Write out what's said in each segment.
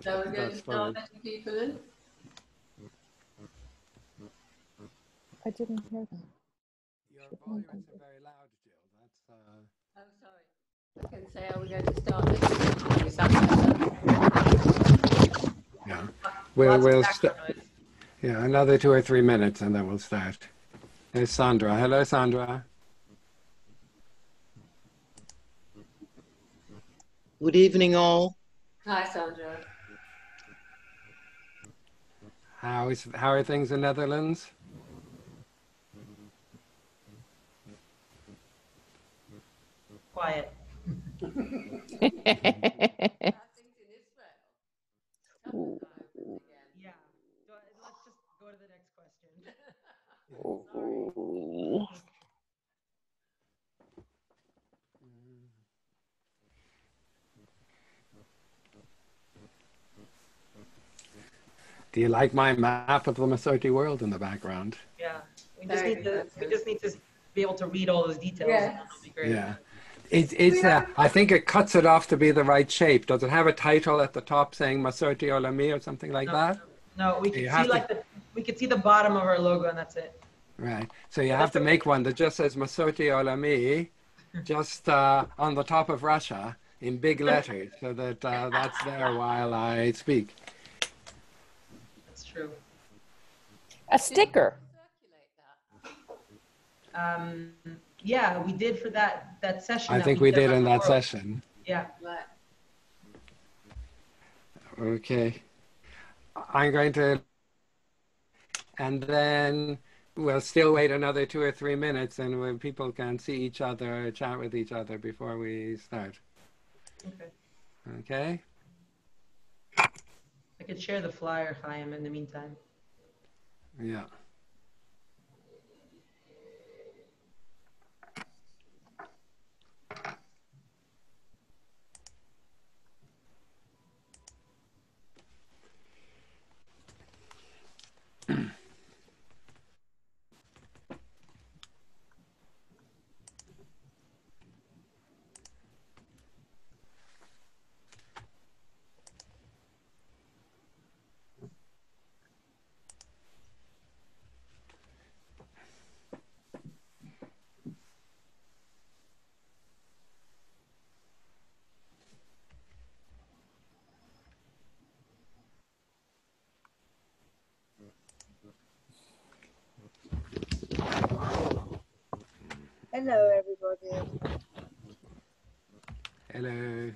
So we're going to That's start fine. letting people in? I didn't hear them. Your volumes are very loud, Jill. That's Oh, sorry. I can say, are we going to start letting people in? Is that better? yeah. Lots of We'll background noise. yeah, another 2 or 3 minutes and then we'll start. There's Sandra. Hello, Sandra. Good evening, all. Hi, Sandra. How are things in Netherlands? Quiet. How are things in Israel? Tell us again. Yeah. Let's just go to the next question. Do you like my map of the Masorti world in the background? Yeah. We Very just need to be able to read all those details. Yeah. That'll be great. Yeah. I think it cuts it off to be the right shape. Does it have a title at the top saying Masorti Olami or something like that? No, we You could have see to- we could see the bottom of our logo and that's it. Right. So you have to make one that just says Masorti Olami just on the top of Russia in big letters so that that's there while I speak. That's true. A sticker. Circulate that. Yeah, we did for that session. I think we did in that session. Yeah. Right. Okay. I'm going to, and then we'll still wait another 2 or 3 minutes and when people can see each other, chat with each other before we start. Okay. Okay? I could share the flyer, Chaim, in the meantime. Yeah. Hello, everybody. Hello.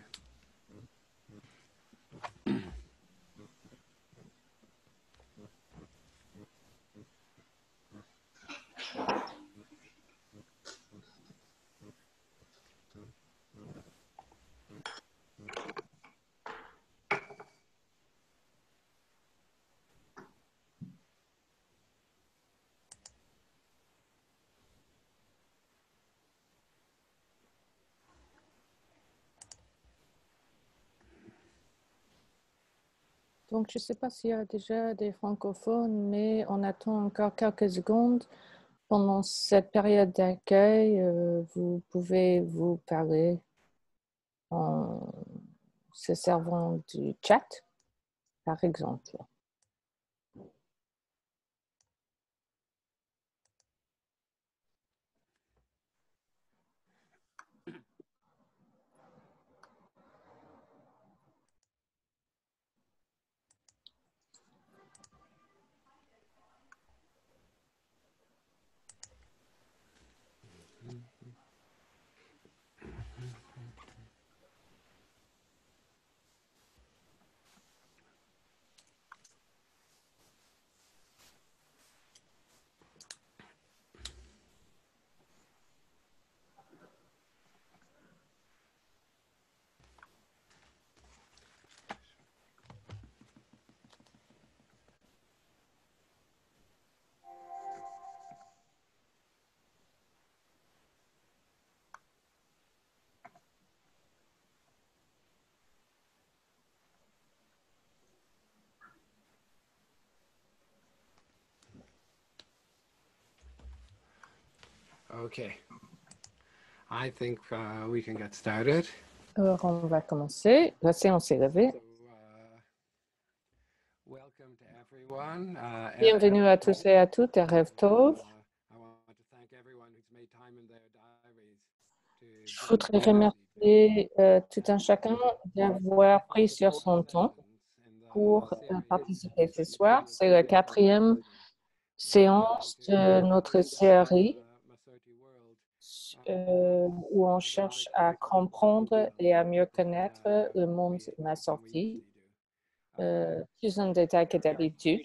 Donc, je ne sais pas s'il y a déjà des francophones, mais on attend encore quelques secondes. Pendant cette période d'accueil, vous pouvez vous parler en se servant du chat, par exemple. Okay. I think we can get started. Alors, on va commencer. La séance est levée. So, everyone. Bienvenue à tous et à toutes à Erev Tov. Je voudrais remercier tout un chacun d'avoir pris sur son temps pour participer ce soir. C'est la 4e séance de notre série où on cherche à comprendre et à mieux connaître le monde Massorti. Plus en détail que d'habitude.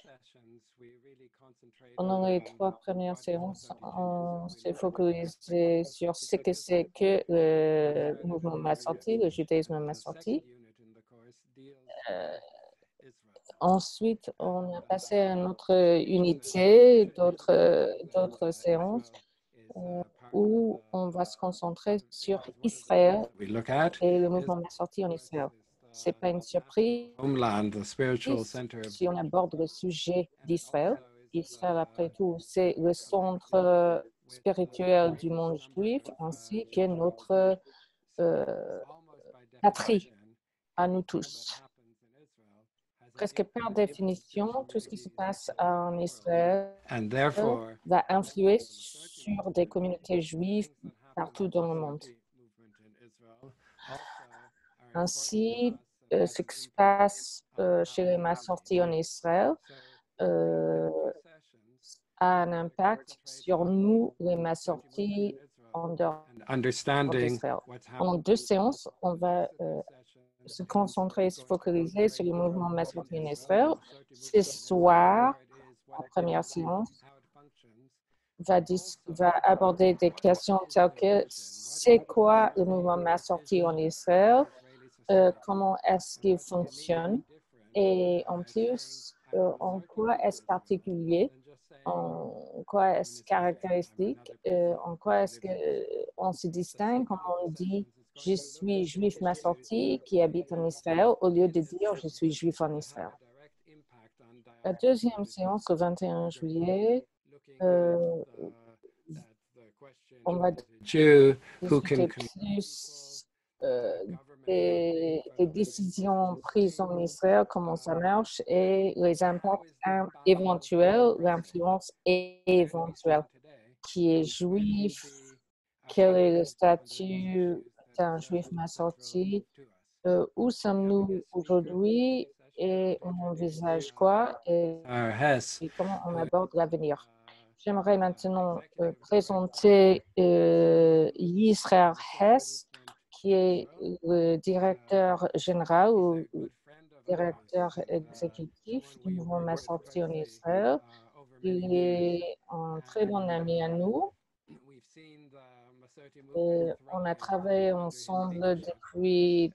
Pendant les 3 premières séances, on s'est focalisé sur ce que c'est que le mouvement Massorti, le judaïsme Massorti. Ensuite, on a passé à une autre unité, d'autres séances où on va se concentrer sur Israël et le mouvement Massorti en Israël. Ce n'est pas une surprise si on aborde le sujet d'Israël. Israël, après tout, c'est le centre spirituel du monde juif ainsi que notre patrie à nous tous. Presque par définition, tout ce qui se passe en Israël va influer sur des communautés juives partout dans le monde. Ainsi, ce qui se passe chez les Massorti en Israël a un impact sur nous, les Massorti, en dehors d'Israël. Pendant 2 séances, on va se concentrer, se focaliser sur le mouvement Massorti en Israël. Ce soir, la première séance va aborder des questions telles que c'est quoi le mouvement Massorti en Israël, comment est-ce qu'il fonctionne et en plus, en quoi est-ce particulier, en quoi est-ce caractéristique, en quoi est-ce qu'on se distingue quand on dit « je suis juif Massorti qui habite en Israël » au lieu de dire « je suis juif en Israël ». La 2e séance, le 21 juillet, on va discuter plus des décisions prises en Israël, comment ça marche et les impacts éventuels, l'influence éventuelle. Qui est juif, quel est le statut d'un juif Massorti, où sommes-nous aujourd'hui et on envisage quoi et comment on aborde l'avenir. J'aimerais maintenant présenter Yisrael Hess, qui est le directeur général ou directeur exécutif du mouvement Massorti en Israël. Il est un très bon ami à nous. On a travaillé ensemble depuis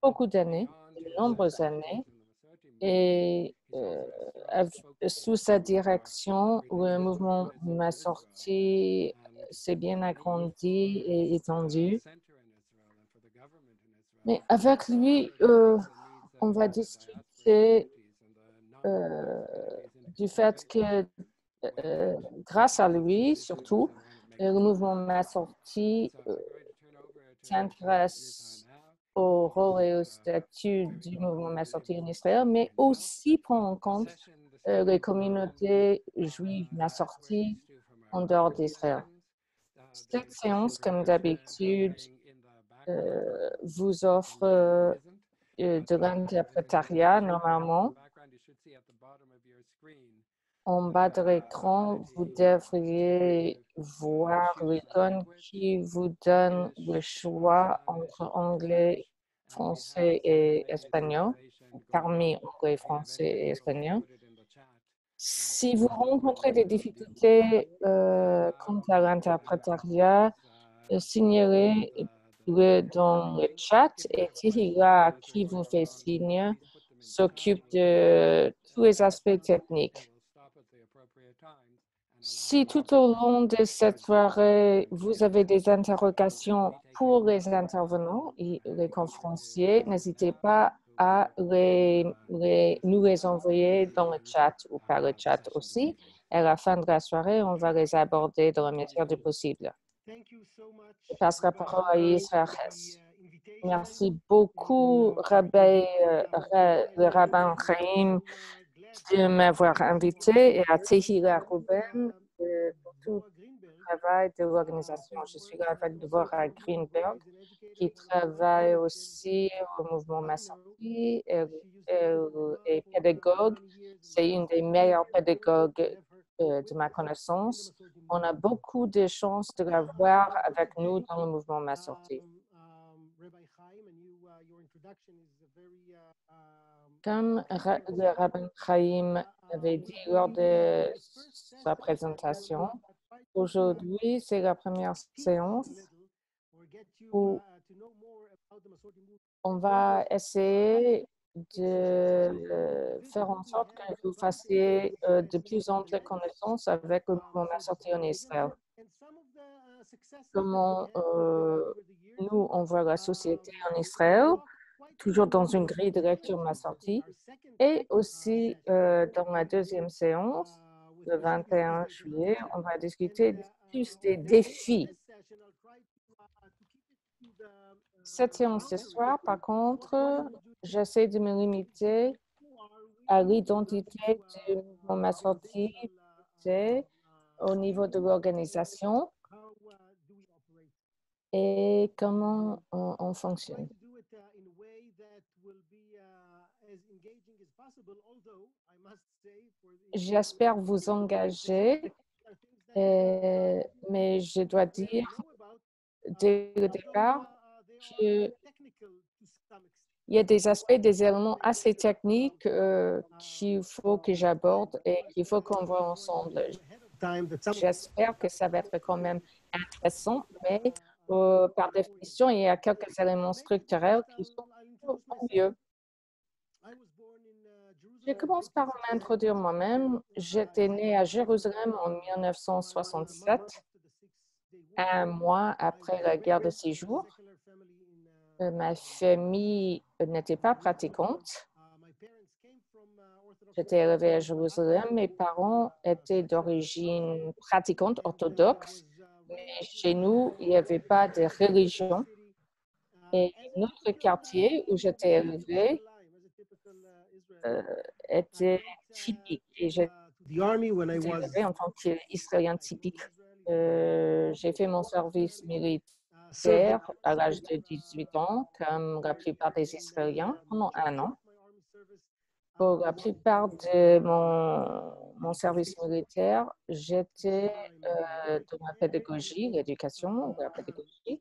beaucoup d'années, de nombreuses années. Et sous sa direction, le mouvement Massorti s'est bien agrandi et étendu. Mais avec lui, on va discuter du fait que grâce à lui, surtout, le mouvement Massorti s'intéresse au rôle et au statut du mouvement Massorti en Israël, mais aussi prend en compte les communautés juives Massorti en dehors d'Israël. Cette séance, comme d'habitude, vous offre de l'interprétariat normalement. En bas de l'écran, vous devriez voir l'icône qui vous donne le choix entre anglais, français et espagnol, parmi anglais, français et espagnol. Si vous rencontrez des difficultés quant à l'interprétariat, signalez-le dans le chat et Tihila, qui vous fait signe, s'occupe de tous les aspects techniques. Si tout au long de cette soirée, vous avez des interrogations pour les intervenants et les conférenciers, n'hésitez pas à nous les envoyer dans le chat ou par le chat aussi. À la fin de la soirée, on va les aborder dans la mesure du possible. Je passe la parole à Yisrael Hess. Merci beaucoup, le rabbin Chaim, de m'avoir invité et à Tehila Ruben pour tout le travail de l'organisation. Je suis ravie de voir à Greenberg qui travaille aussi au mouvement Massorti et pédagogue. C'est une des meilleures pédagogues de ma connaissance. On a beaucoup de chances de la voir avec nous dans le mouvement Massorti. Comme le rabbin Chaim avait dit lors de sa présentation, aujourd'hui, c'est la première séance où on va essayer de faire en sorte que vous fassiez de plus amples connaissances avec le mouvement Massorti en Israël. Comment nous, on voit la société en Israël, toujours dans une grille de lecture Massorti, et aussi dans la deuxième séance, le 21 juillet, on va discuter plus des défis. Cette séance ce soir, par contre, j'essaie de me limiter à l'identité du mouvement Massorti au niveau de l'organisation et comment on fonctionne. J'espère vous engager, mais je dois dire dès le départ qu'il y a des aspects, des éléments assez techniques qu'il faut que j'aborde et qu'il faut qu'on voit ensemble. J'espère que ça va être quand même intéressant, mais par définition, il y a quelques éléments structurels qui sont mieux. Je commence par m'introduire moi-même. J'étais née à Jérusalem en 1967, un mois après la guerre de 6 jours. Ma famille n'était pas pratiquante. J'étais élevée à Jérusalem. Mes parents étaient d'origine pratiquante orthodoxe, mais chez nous, il n'y avait pas de religion. Et notre quartier où j'étais élevée était typique. Et j'étais élevée en tant qu'Israélien typique. J'ai fait mon service militaire à l'âge de 18 ans, comme la plupart des Israéliens, pendant 1 an. Pour la plupart de mon service militaire, j'étais dans la pédagogie, l'éducation, la pédagogie.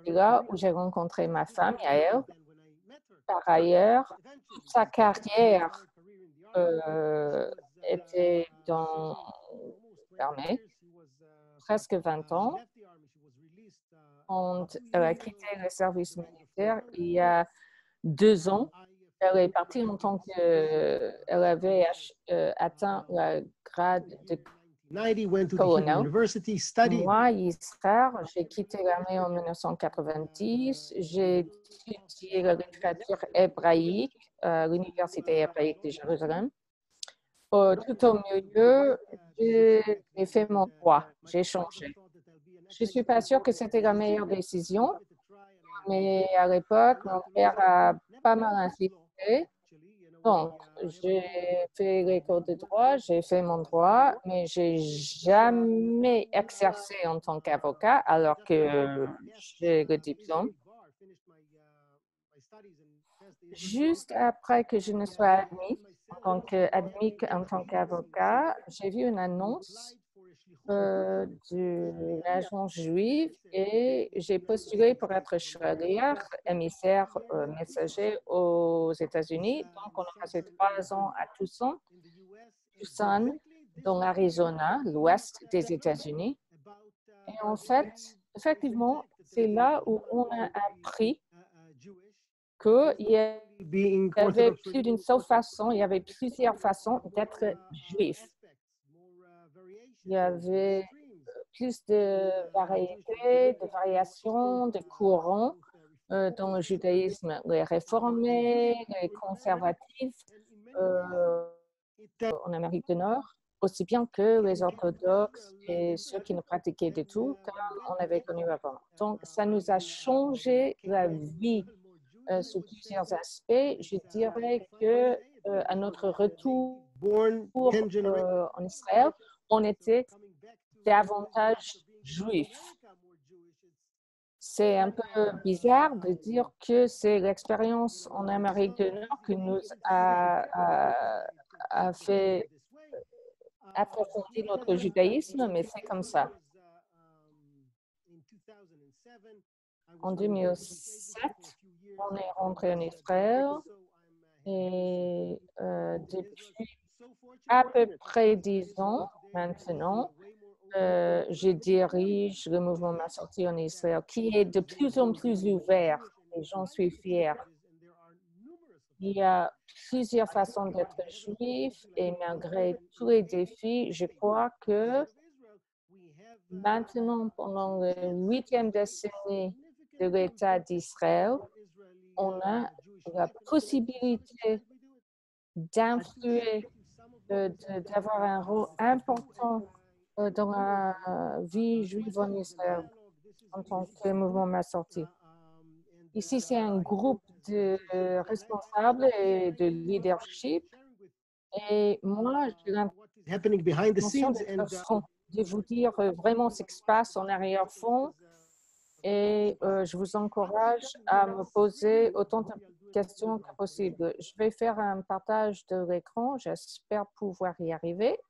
C'est là où j'ai rencontré ma femme, Yael. Par ailleurs, toute sa carrière était dans l'armée, presque 20 ans. Elle a quitté le service militaire il y a 2 ans. Elle est partie en tant qu'elle avait atteint le grade de colonel. Moi, Israël, j'ai quitté l'armée en 1990. J'ai étudié la littérature hébraïque à l'Université hébraïque de Jérusalem. Tout au milieu, j'ai fait mon droit. J'ai changé. Je ne suis pas sûre que c'était la meilleure décision, mais à l'époque, mon père a pas mal insisté. Donc, j'ai fait l'école de droit, j'ai fait mon droit, mais je n'ai jamais exercé en tant qu'avocat alors que j'ai le diplôme. Juste après que je ne sois admise en tant qu'avocat, j'ai vu une annonce de l'agence juive et j'ai postulé pour être shaliach, émissaire messager aux États-Unis. Donc, on a passé 3 ans à Tucson, dans l'Arizona, l'ouest des États-Unis. Et en fait, effectivement, c'est là où on a appris qu'il y avait plus d'une seule façon, il y avait plusieurs façons d'être juif. Il y avait plus de variétés, de variations, de courants dans le judaïsme, les réformés, les conservatifs en Amérique du Nord, aussi bien que les orthodoxes et ceux qui ne pratiquaient du tout, comme on avait connu avant. Donc, ça nous a changé la vie sous plusieurs aspects. Je dirais que à notre retour born 10 generations en Israël, on était davantage juifs. C'est un peu bizarre de dire que c'est l'expérience en Amérique du Nord qui nous a fait approfondir notre judaïsme, mais c'est comme ça. En 2007, on est rentré en Israël et depuis à peu près 10 ans maintenant, je dirige le mouvement Ma Sortie en Israël, qui est de plus en plus ouvert et j'en suis fière. Il y a plusieurs façons d'être juif et malgré tous les défis, je crois que maintenant, pendant la 8e décennie de l'État d'Israël, on a la possibilité d'influer, d'avoir un rôle important dans la vie juive en Israël en tant que mouvement Ma Sortie. Ici, c'est un groupe de responsables et de leadership. Et moi, j'ai happening behind the l'intention scenes and de vous dire vraiment ce qui se passe en arrière-fond. Et je vous encourage à me poser autant de questions que possible. Je vais faire un partage de l'écran. J'espère pouvoir y arriver.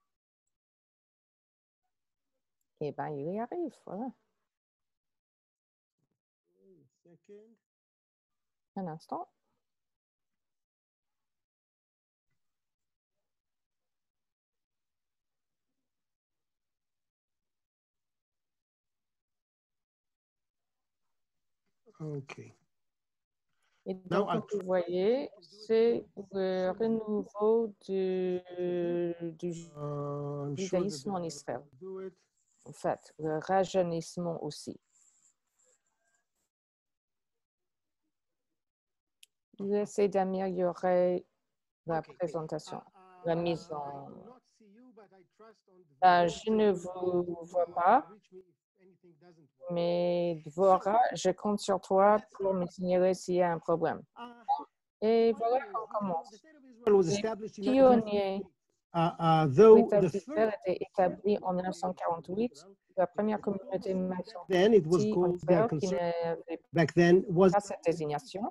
Eh bien, il y arrive, voilà. Un instant. okay. Et donc, comme vous voyez, c'est le renouveau du judaïsme en Israël. En fait, le rajeunissement aussi. J'essaie d'améliorer la présentation, la mise en... je ne vous vois pas, mais Dvorah, je compte sur toi pour me signaler s'il y a un problème. Et voilà, on commence. Les pionniers, l'État d'Israël a été établi en 1948. La première communauté maçonnique en Israël qui n'avait pas cette désignation.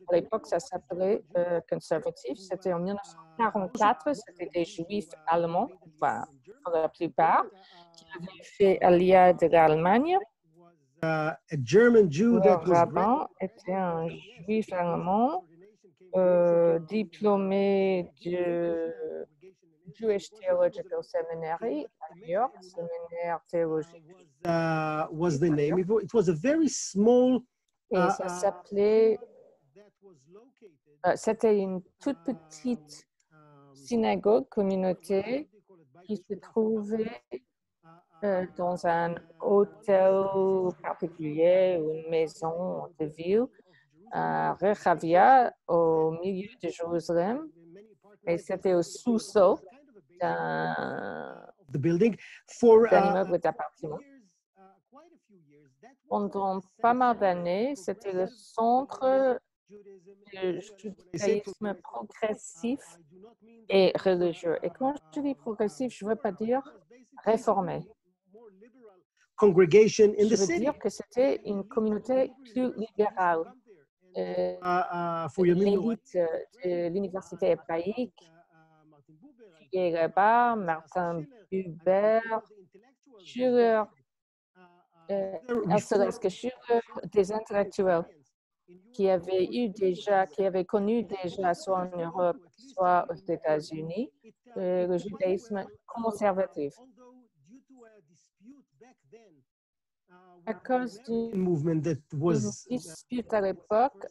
À l'époque, ça s'appelait conservatif. C'était en 1944. C'était des juifs allemands, enfin, pour la plupart, qui avaient fait allié de l'Allemagne. Le rabbin était un juif allemand diplômé du Jewish Theological Seminary à New York, séminaire théologique. Was the name. It was a very small. Et ça s'appelait. C'était une toute petite synagogue, communauté, qui se trouvait dans un hôtel particulier ou une maison de ville à Rehavia, au milieu de Jérusalem. Et c'était au sous-sol d'un immeuble d'appartement. Pendant pas mal d'années, c'était le centre du judaïsme progressif et religieux. Et quand je dis progressif, je ne veux pas dire réformé. Je veux dire que c'était une communauté plus libérale. L'élite de l'université hébraïque qui est là-bas, Martin Buber, Schuller, Elsass Schuller, des intellectuels qui avaient connu déjà soit en Europe, soit aux États-Unis, le judaïsme conservatif. À cause d'une dispute à l'époque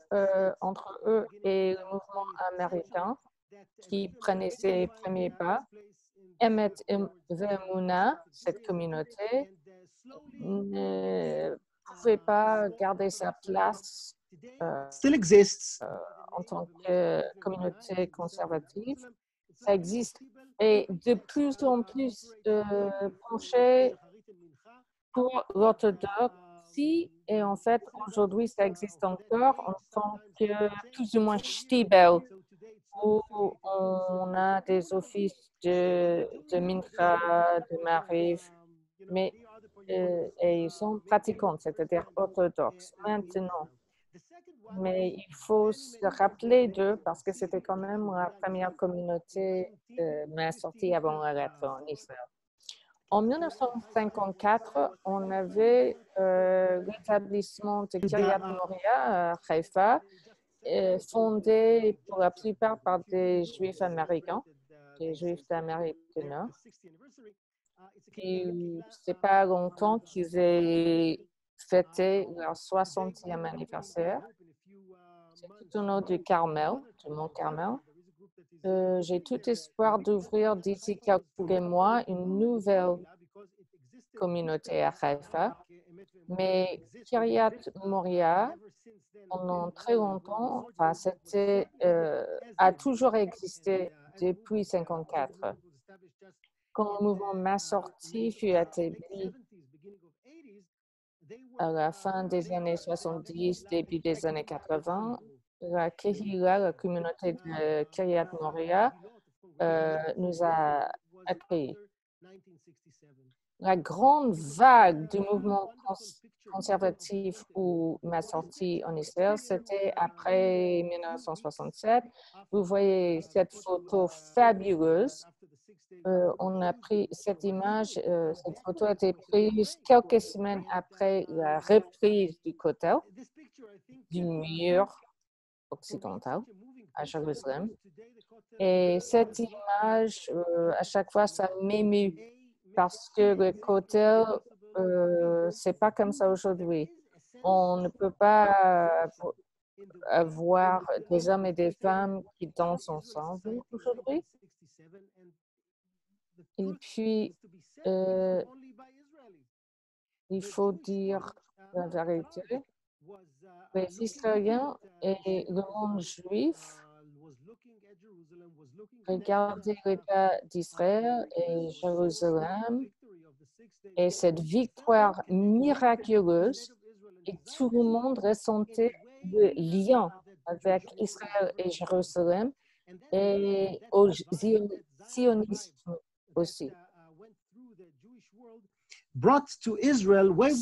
entre eux et le mouvement américain qui prenait ses premiers pas, Emet Ve'emunah, cette communauté, ne pouvait pas garder sa place en tant que communauté conservative. Ça existe et de plus en plus penché pour l'orthodoxie, et en fait, aujourd'hui, ça existe encore en tant que plus ou moins shtibel. où on a des offices de Mincha, de Mariv, mais et ils sont pratiquants, c'est-à-dire orthodoxes. Maintenant, mais il faut se rappeler d'eux parce que c'était quand même la première communauté mais sortie avant la lettre en Israël. En 1954, on avait l'établissement de Kiryat Moria à Haïfa, fondé pour la plupart par des Juifs américains, des Juifs d'Amérique du Nord. Puis, c'est pas longtemps qu'ils aient fêté leur 60e anniversaire. C'est tout au nord du Carmel, du Mont Carmel. J'ai tout espoir d'ouvrir d'ici quelques mois une nouvelle communauté à Haïfa. Mais Kiryat Moria, pendant très longtemps, enfin, a toujours existé depuis 1954. Quand le mouvement Massorti fut établi à la fin des années 70, début des années 80, la Kehila, la communauté de Kiryat Moria, nous a accueillis. La grande vague du mouvement conservatif ou Massorti en Israël, c'était après 1967. Vous voyez cette photo fabuleuse. On a pris cette image, cette photo a été prise quelques semaines après la reprise du Kotel, du mur occidental à Jérusalem. Et cette image, à chaque fois, ça m'émeut parce que le Kotel, c'est pas comme ça aujourd'hui. On ne peut pas avoir des hommes et des femmes qui dansent ensemble aujourd'hui. Et puis, il faut dire la vérité. Les Israéliens et le monde juif regardaient l'État d'Israël et Jérusalem et cette victoire miraculeuse, et tout le monde ressentait le lien avec Israël et Jérusalem et au sionisme aussi.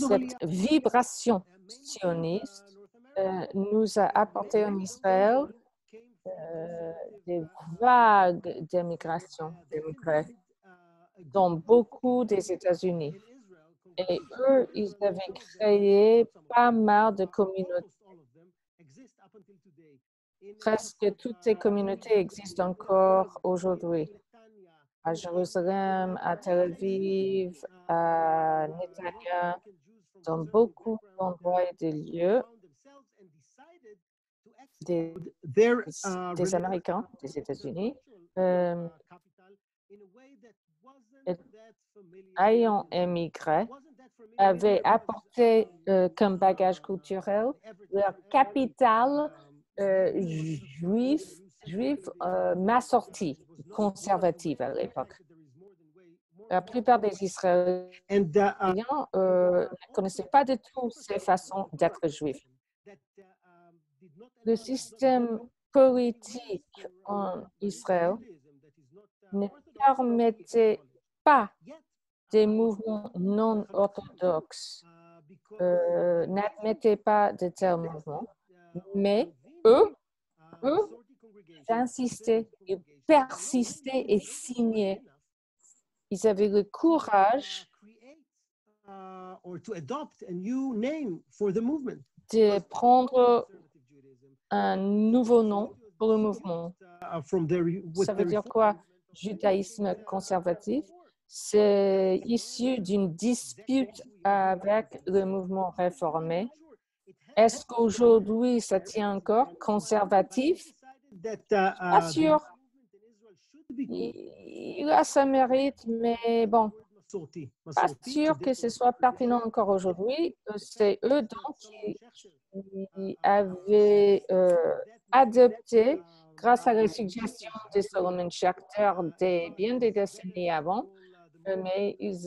Cette vibration sioniste nous a apporté en Israël des vagues d'émigration, d'émigrés dans beaucoup des États-Unis. Et eux, ils avaient créé pas mal de communautés. Presque toutes ces communautés existent encore aujourd'hui. À Jérusalem, à Tel Aviv, à Netanya, dans beaucoup d'endroits et de lieux, des Américains, des États-Unis, ayant émigré, avaient apporté comme bagage culturel leur capitale juive Massorti, conservative à l'époque. La plupart des Israéliens ne connaissaient pas du tout ces façons d'être juifs. Le système politique en Israël ne permettait pas des mouvements non orthodoxes, n'admettait pas de tels mouvements, mais eux, ils insistaient, ils persistaient et signaient. Ils avaient le courage de prendre un nouveau nom pour le mouvement. Ça veut dire quoi? Judaïsme conservatif. C'est issu d'une dispute avec le mouvement réformé. Est-ce qu'aujourd'hui, ça tient encore conservatif? Pas sûr. Il a sa mérite, mais bon, pas sûr que ce soit pertinent encore aujourd'hui. C'est eux donc qui avaient adopté, grâce à la suggestion de Solomon Schechter bien des décennies avant, mais ils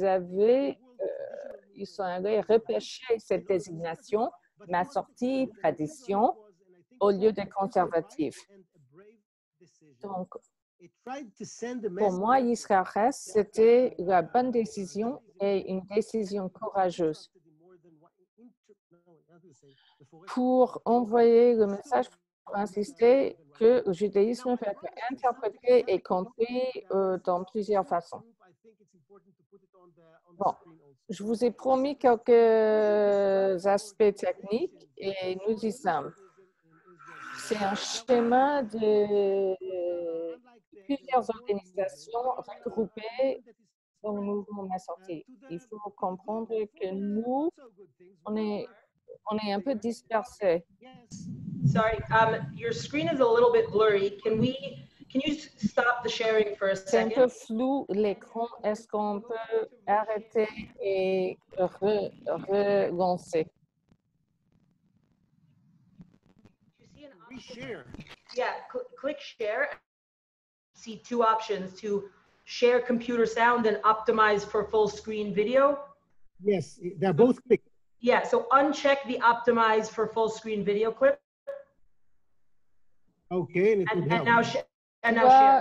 sont allés repêcher cette désignation, Massorti, tradition, au lieu de conservatif. Donc, it tried to send a pour message moi, Yisrael Hess, c'était la bonne décision et une décision courageuse pour envoyer le message, pour insister que le judaïsme peut être interprété et compris dans plusieurs façons. Bon, je vous ai promis quelques aspects techniques et nous y sommes. C'est un schéma de plusieurs organisations regroupées dans le mouvement Massorti. Il faut comprendre que nous, on est un peu dispersés. Sorry, your screen is a little bit blurry. Can you stop the sharing for a C'est un peu second? flou l'écran. Est-ce qu'on peut arrêter et relancer? You see an option? Reshare. Yeah, click share. See two options to share computer sound and optimize for full screen video. Yes, they're both clicked. Yeah, so uncheck the optimize for full screen video clip Okay, and it would and help. now share.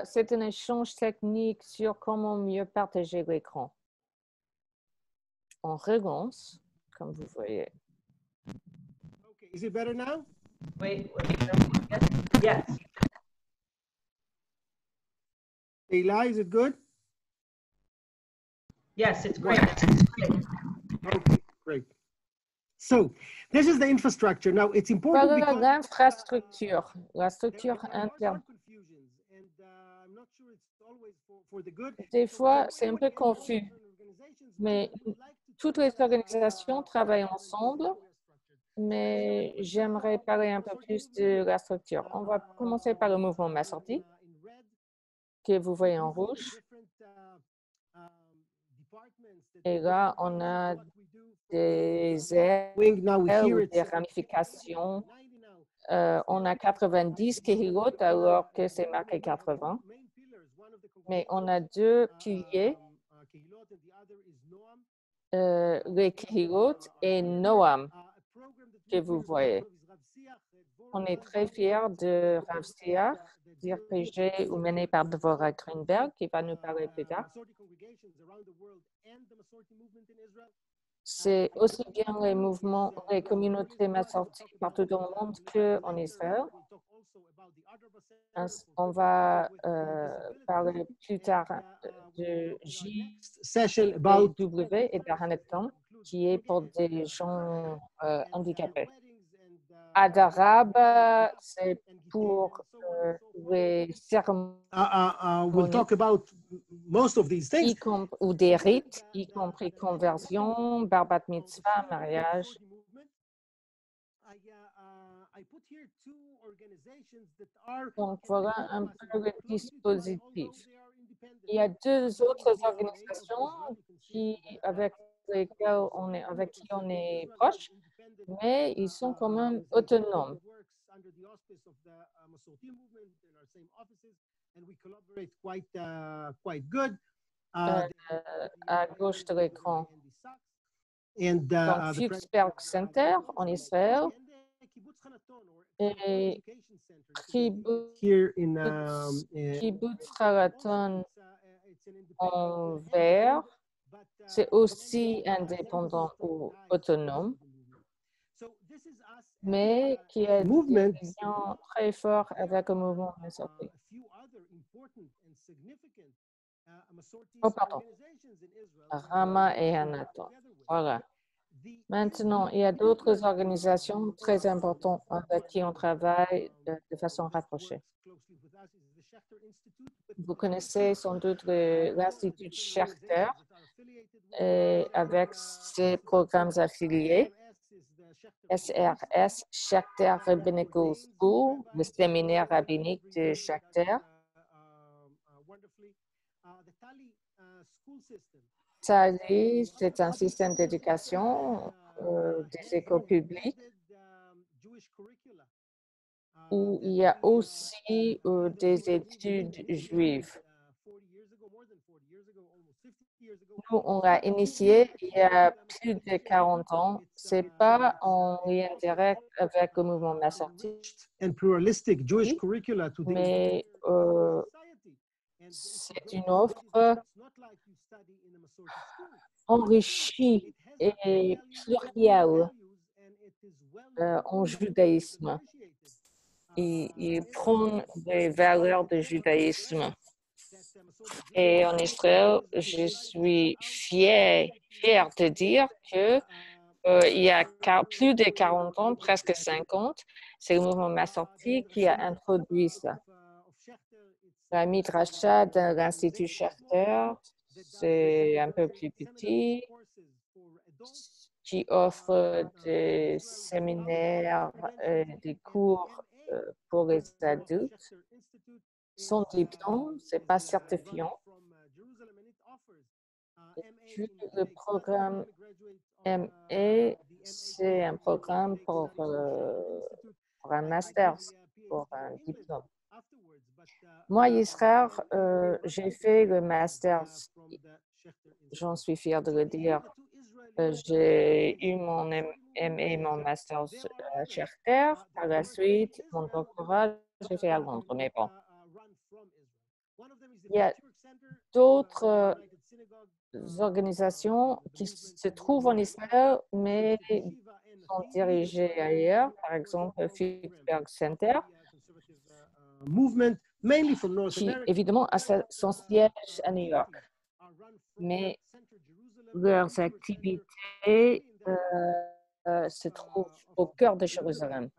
C'est un échange technique sur comment mieux partager l'écran. On relance, comme vous voyez. Okay, is it better now? Wait. Yes. Leila, is it good? Yes, it's great. Okay, great. So this is the infrastructure. Now it's important Voilà because l'infrastructure, la structure there are interne. some confusions, and I'm not sure it's always for the good. Des fois, c'est un peu confus, mais toutes les organisations travaillent ensemble, mais j'aimerais parler un peu plus de la structure. On va commencer par le mouvement Massorti, que vous voyez en rouge. Et là, on a des ailes ou des ramifications. On a 90 kéhilotes alors que c'est marqué 80. Mais on a deux piliers, les kéhilotes et Noam, que vous voyez. On est très fiers de Rav Siach, dirigé ou mené par Dvorah Greenberg, qui va nous parler plus tard. C'est aussi bien les mouvements, les communautés Massorti partout dans le monde qu'en Israël. On va parler plus tard de JW et d'Ahanetom, qui est pour des gens handicapés. Adarab, c'est pour les cérémonies we'll talk about most of these things. ou des rites, y compris conversion, barbat mitzvah, mariage. Donc voilà un peu le dispositif. Il y a deux autres organisations avec qui on est proche, mais ils sont quand même autonomes. À gauche de l'écran. Donc, Fuchsberg Center en Israël et Kibbutz Haraton en vert. C'est aussi indépendant ou autonome, mais qui a des liens très forts avec le mouvement Massorti. Oh, pardon. Rama et Anaton. Voilà. Maintenant, il y a d'autres organisations très importantes avec qui on travaille de façon rapprochée. Vous connaissez sans doute l'Institut Schachter avec ses programmes affiliés. SRS, Schachter Rabbinical School, le séminaire rabbinique de Schachter. TALI, c'est un système d'éducation des écoles publiques où il y a aussi des études juives. Nous, on l'a initié il y a plus de 40 ans. Ce n'est pas en lien direct avec le mouvement Massorti, mais c'est une offre enrichie et plurielle en judaïsme. Il prône les valeurs du judaïsme. Et en Israël, je suis fière de dire que il y a plus de 40 ans, presque 50, c'est le mouvement Massorti qui a introduit ça. La Midrasha de l'Institut Schachter, c'est un peu plus petit, qui offre des séminaires, des cours pour les adultes. Son diplôme, ce n'est pas certifiant. Et puis, le programme MA, c'est un programme pour un master, pour un diplôme. Moi, Israël, j'ai fait le master, j'en suis fière de le dire. J'ai eu mon MA et mon master à Schachter. Par la suite, mon doctorat, j'ai fait à Londres, mais bon. Il y a d'autres organisations qui se trouvent en Israël, mais sont dirigées ailleurs, par exemple, Fitzberg Center, qui évidemment a son siège à New York. Mais leurs activités se trouvent au cœur de Jérusalem,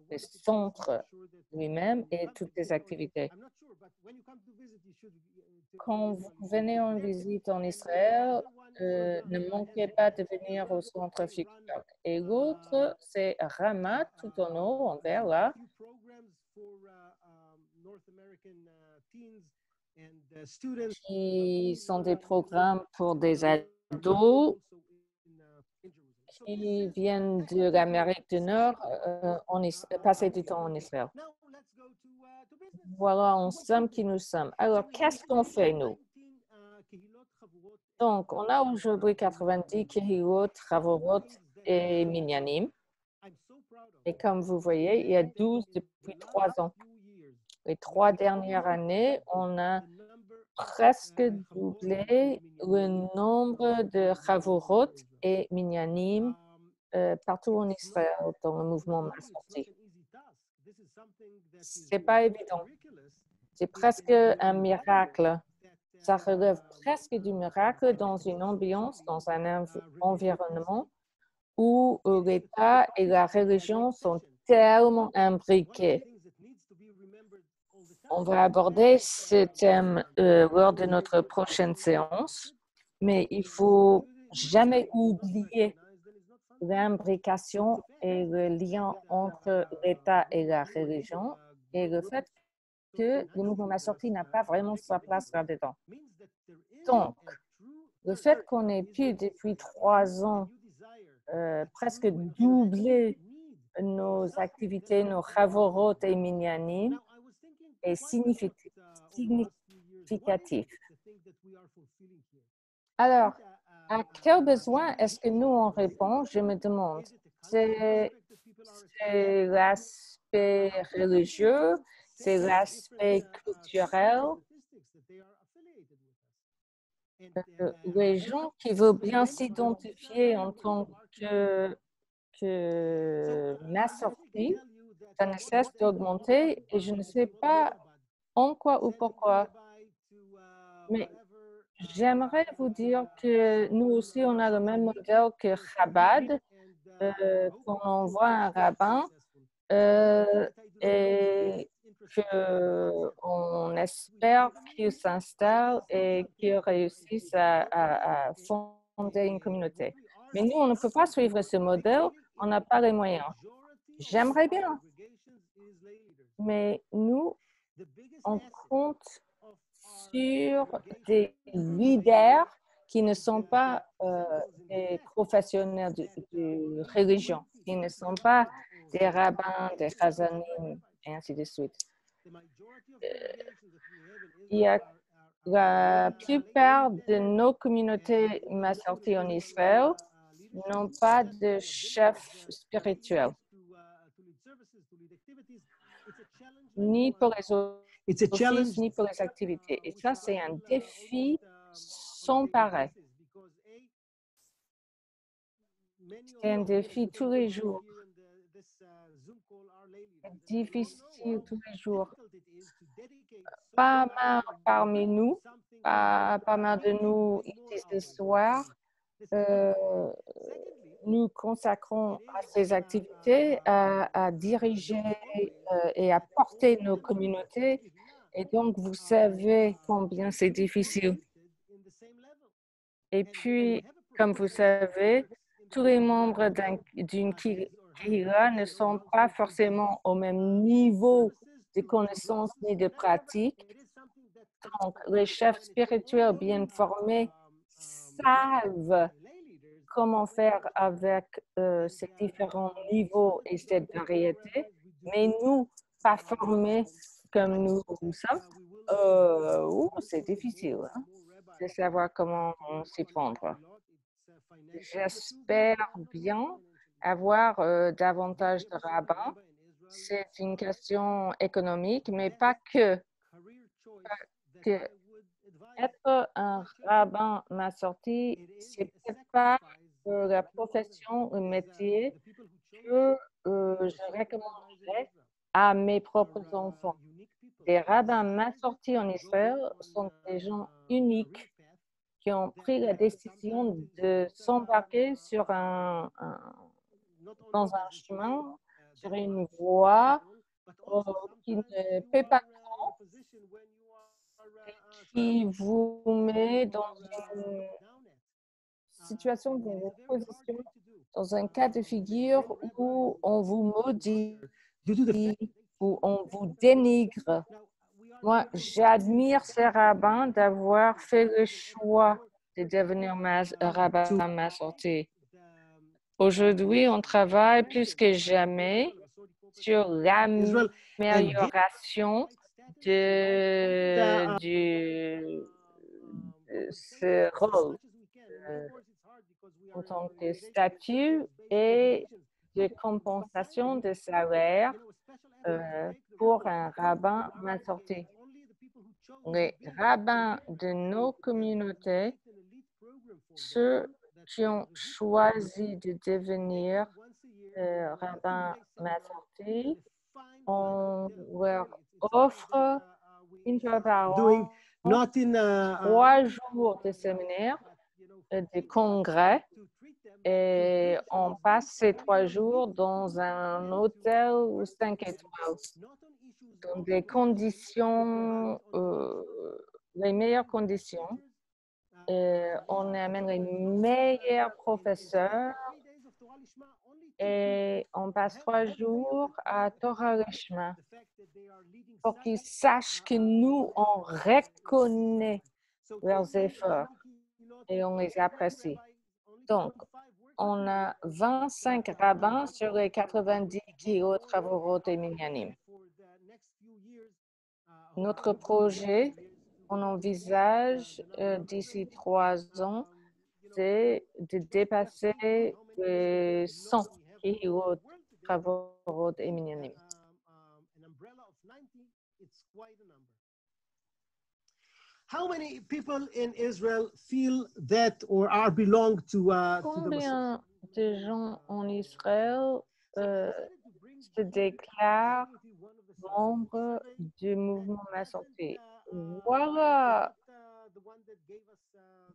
le centre lui-même et toutes les activités. Quand vous venez en visite en Israël, ne manquez pas de venir au centre Fitzberg. Et l'autre, c'est Ramat, tout en haut, en vert là. Qui sont des programmes pour des ados qui viennent de l'Amérique du Nord passer du temps en Israël. Voilà en somme qui nous sommes. Alors, qu'est-ce qu'on fait, nous? Donc, on a aujourd'hui 90 Kehilot, Chavorot et Minyanim. Et comme vous voyez, il y a 12 depuis 3 ans. Les 3 dernières années, on a presque doublé le nombre de Chavorot et Minyanim partout en Israël dans le mouvement Massorti. Ce n'est pas évident. C'est presque un miracle. Ça relève presque du miracle dans une ambiance, dans un environnement où l'État et la religion sont tellement imbriqués. On va aborder ce thème lors de notre prochaine séance, mais il ne faut jamais oublier l'imbrication et le lien entre l'État et la religion et le fait que le mouvement Massorti n'a pas vraiment sa place là-dedans. Donc, le fait qu'on ait pu depuis 3 ans presque doubler nos activités, nos chavorot et minyanim, est significatif. Alors, à quel besoin est-ce que nous on répond? Je me demande. C'est l'aspect religieux, c'est l'aspect culturel. Les gens qui veulent bien s'identifier en tant que Massorti, ça ne cesse d'augmenter et je ne sais pas en quoi ou pourquoi. Mais j'aimerais vous dire que nous aussi, on a le même modèle que Chabad, qu'on envoie un rabbin et qu'on espère qu'il s'installe et qu'il réussisse à fonder une communauté. Mais nous, on ne peut pas suivre ce modèle, on n'a pas les moyens. J'aimerais bien, mais nous, on compte sur des leaders qui ne sont pas des professionnels de religion, qui ne sont pas des rabbins, des chazanim, et ainsi de suite. La plupart de nos communautés Massorti en Israël n'ont pas de chef spirituel, ni pour les It's a challenge office ni pour les activités. Et ça, c'est un défi sans pareil. C'est un défi tous les jours. C'est difficile tous les jours. Pas mal parmi nous, pas mal de nous ici ce soir, nous consacrons à ces activités, à diriger et à porter nos communautés. Et donc, vous savez combien c'est difficile. Et puis, comme vous savez, tous les membres d'une Kira ne sont pas forcément au même niveau de connaissances ni de pratique. Donc, les chefs spirituels bien formés savent comment faire avec ces différents niveaux et cette variété, mais nous, pas formés comme nous sommes, c'est difficile de savoir comment s'y prendre. J'espère bien avoir davantage de rabbins. C'est une question économique, mais pas que. Être un rabbin Masorti, c'est peut-être pas la profession ou métier que je recommanderais à mes propres enfants. Les rabbins Masorti en Israël sont des gens uniques qui ont pris la décision de s'embarquer dans un chemin, sur une voie qui ne paie pas trop, qui vous met dans une situation, dans une position, dans un cas de figure où on vous maudit, où on vous dénigre. Moi, j'admire ces rabbins d'avoir fait le choix de devenir rabbin Masorti. Aujourd'hui, on travaille plus que jamais sur l'amélioration de ce rôle en tant que statut et de compensation de salaire pour un rabbin Masorti. Les rabbins de nos communautés, ceux qui ont choisi de devenir rabbin Masorti, on leur offre une fois par an 3 jours de séminaire, de congrès, et on passe ces 3 jours dans un hôtel ou 5 étoiles, dans des conditions, les meilleures conditions. On amène les meilleurs professeurs et on passe 3 jours à Torah Lishma pour qu'ils sachent que nous, on reconnaît leurs efforts et on les apprécie. Donc, on a 25 rabbins sur les 90 kilos travaux et minyanim. Notre projet, on envisage d'ici 3 ans, c'est de dépasser les 100 kilos travaux et minyanim. How many people in Israel feel that or are belong to the Combien de gens en Israël se déclarent membres du mouvement Masorti? Voilà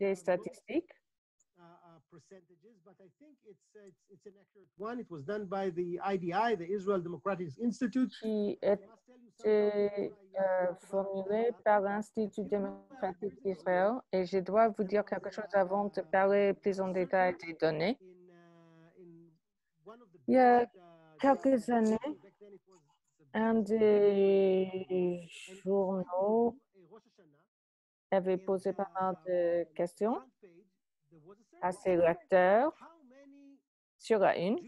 des statistiques. But I think it's an accurate one. It was done by the IDI, the Israel Democratic Institute. Qui été formulé par l'Institut démocratique d'Israël. Et je dois vous dire quelque chose avant de parler plus en détail des données. Il y a quelques années, un des journaux avait posé pas mal de questions à ses lecteurs sur la une.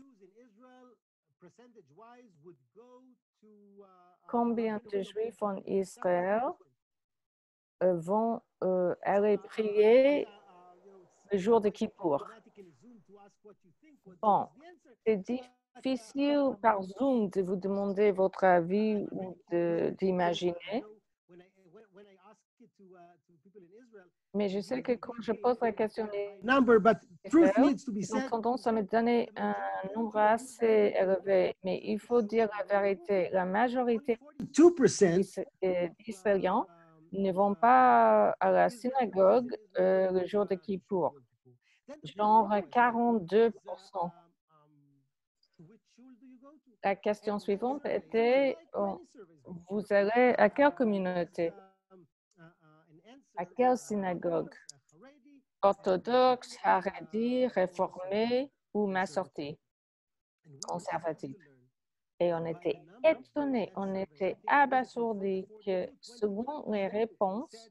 Combien de Juifs en Israël vont aller prier le jour de Kippour? Bon, c'est difficile par Zoom de vous demander votre avis ou d'imaginer, Mais je sais que quand je pose la question number, but truth needs to be ils ont said. tendance à me donner un nombre assez élevé. Mais il faut dire la vérité. La majorité 2% d'Israéliens ne vont pas à la synagogue le jour de Kippour. Genre 42%. La question suivante était, vous allez à quelle communauté? À quelle synagogue? Orthodoxe, Haredi, réformé ou Masorti? Conservatif. Et on était étonnés, on était abasourdis que selon les réponses,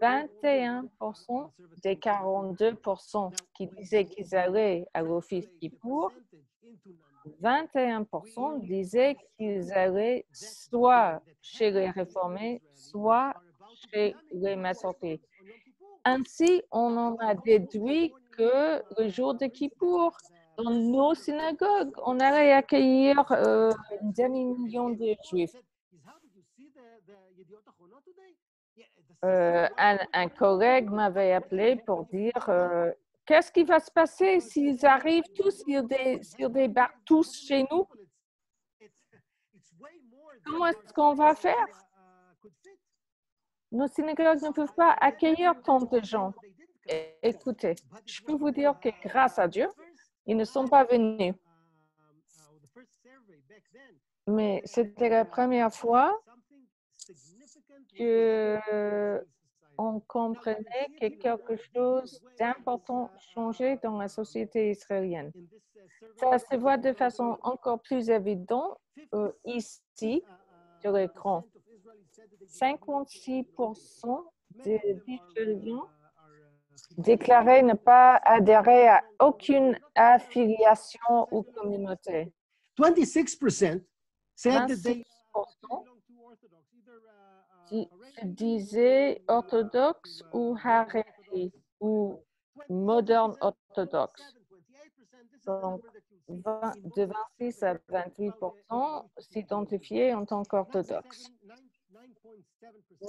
21% des 42% qui disaient qu'ils allaient à l'office Kippour, 21% disaient qu'ils allaient soit chez les réformés, soit chez les Masortis. Ainsi, on en a déduit que le jour de Kippour, dans nos synagogues, on allait accueillir un demi-million de Juifs. Un collègue m'avait appelé pour dire qu'est-ce qui va se passer s'ils arrivent tous sur des barques tous chez nous? Comment est-ce qu'on va faire? Nos synagogues ne peuvent pas accueillir tant de gens. Écoutez, je peux vous dire que grâce à Dieu, ils ne sont pas venus. Mais c'était la première fois qu'on comprenait que quelque chose d'important changeait dans la société israélienne. Ça se voit de façon encore plus évidente ici, sur l'écran. 56% des Israéliens déclaraient ne pas adhérer à aucune affiliation ou communauté. 26% said that they 26% disaient orthodoxe ou Haredi ou moderne orthodoxe. Donc, de 26 à 28% s'identifiaient en tant qu'orthodoxes.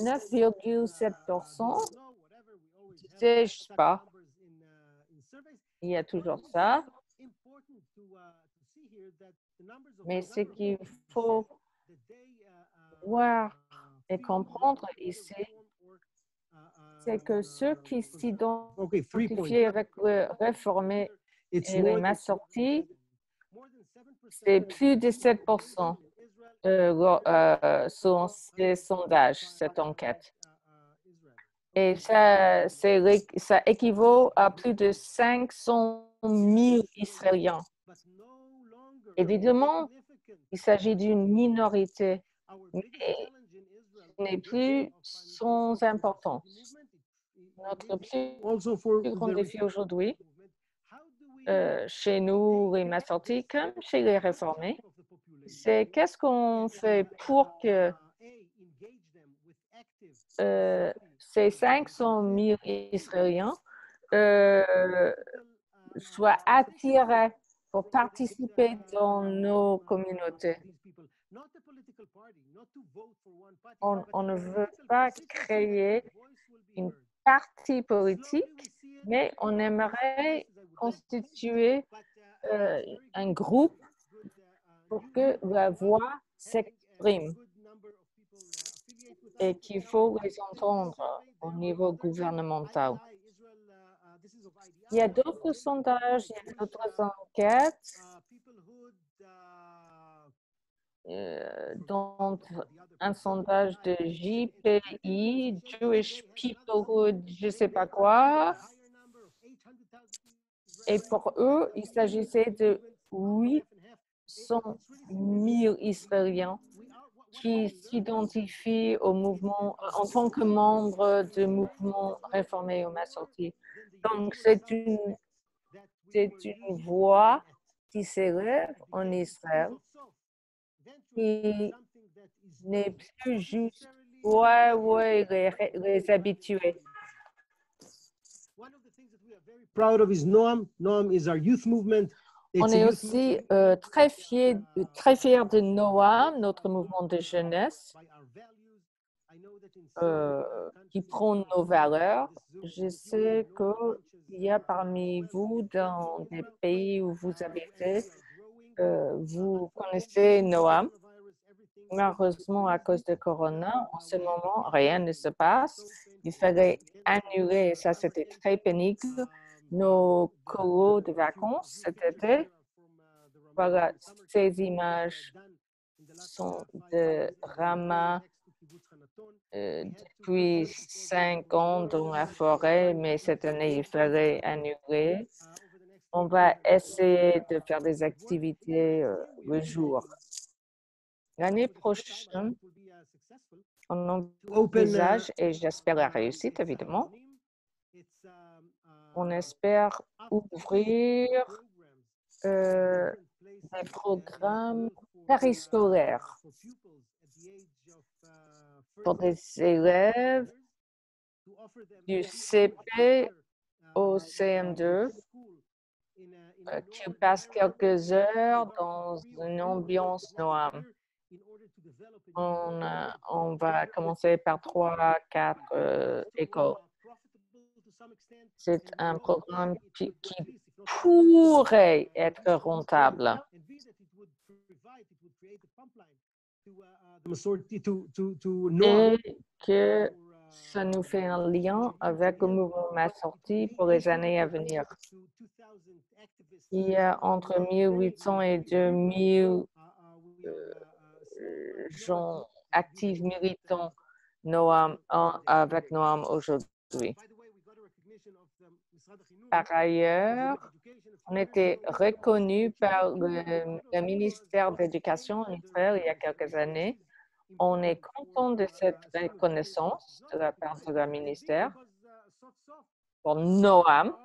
9,7% disaient, je ne sais pas, il y a toujours ça. Mais ce qu'il faut voir et comprendre ici, c'est que ceux qui s'identifiaient avec le réformé et les Masortis, c'est plus de 7% selon ces sondages, cette enquête. Et ça équivaut à plus de 500 000 Israéliens. Évidemment, il s'agit d'une minorité, mais ce n'est plus sans importance. Notre plus grand défi aujourd'hui, chez nous, les Masortis, comme chez les réformés, c'est qu'est-ce qu'on fait pour que ces 500 000 Israéliens soient attirés pour participer dans nos communautés. On ne veut pas créer une parti politique, mais on aimerait constituer un groupe pour que la voix s'exprime et qu'il faut les entendre au niveau gouvernemental. Il y a d'autres sondages, il y a d'autres enquêtes, dont un sondage de JPI, Jewish Peoplehood, je ne sais pas quoi. Et pour eux, il s'agissait de 800 000 Israéliens qui s'identifient au mouvement en tant que membres du mouvement réformé au Masorti. Donc, c'est une voix qui s'élève en Israël qui n'est plus juste les habitués. proud of is Noam. Noam is our youth movement. On est aussi très fiers de Noam, notre mouvement de jeunesse. qui prônent nos valeurs. Je sais qu'il y a parmi vous, dans des pays où vous habitez, vous connaissez Noam. Malheureusement, à cause de Corona, en ce moment, rien ne se passe. Il fallait annuler, et ça c'était très pénible, nos colos de vacances cet été. Voilà, ces images sont de Rama depuis 5 ans dans la forêt, mais cette année, il fallait annuler. On va essayer de faire des activités le jour. L'année prochaine, on envisage, et j'espère la réussite, évidemment, on espère ouvrir des programmes périscolaires pour des élèves du CP au CM2 qui passent quelques heures dans une ambiance Noam. On va commencer par 3, 4 écoles. C'est un programme qui pourrait être rentable. Et que ça nous fait un lien avec le mouvement Massorti pour les années à venir. Il y a entre 1800 et 2000 gens actifs militants Noam, avec Noam aujourd'hui. Par ailleurs, on était reconnu par le ministère de l'Éducation en Israël il y a quelques années. On est content de cette reconnaissance de la part de la ministère pour Noam.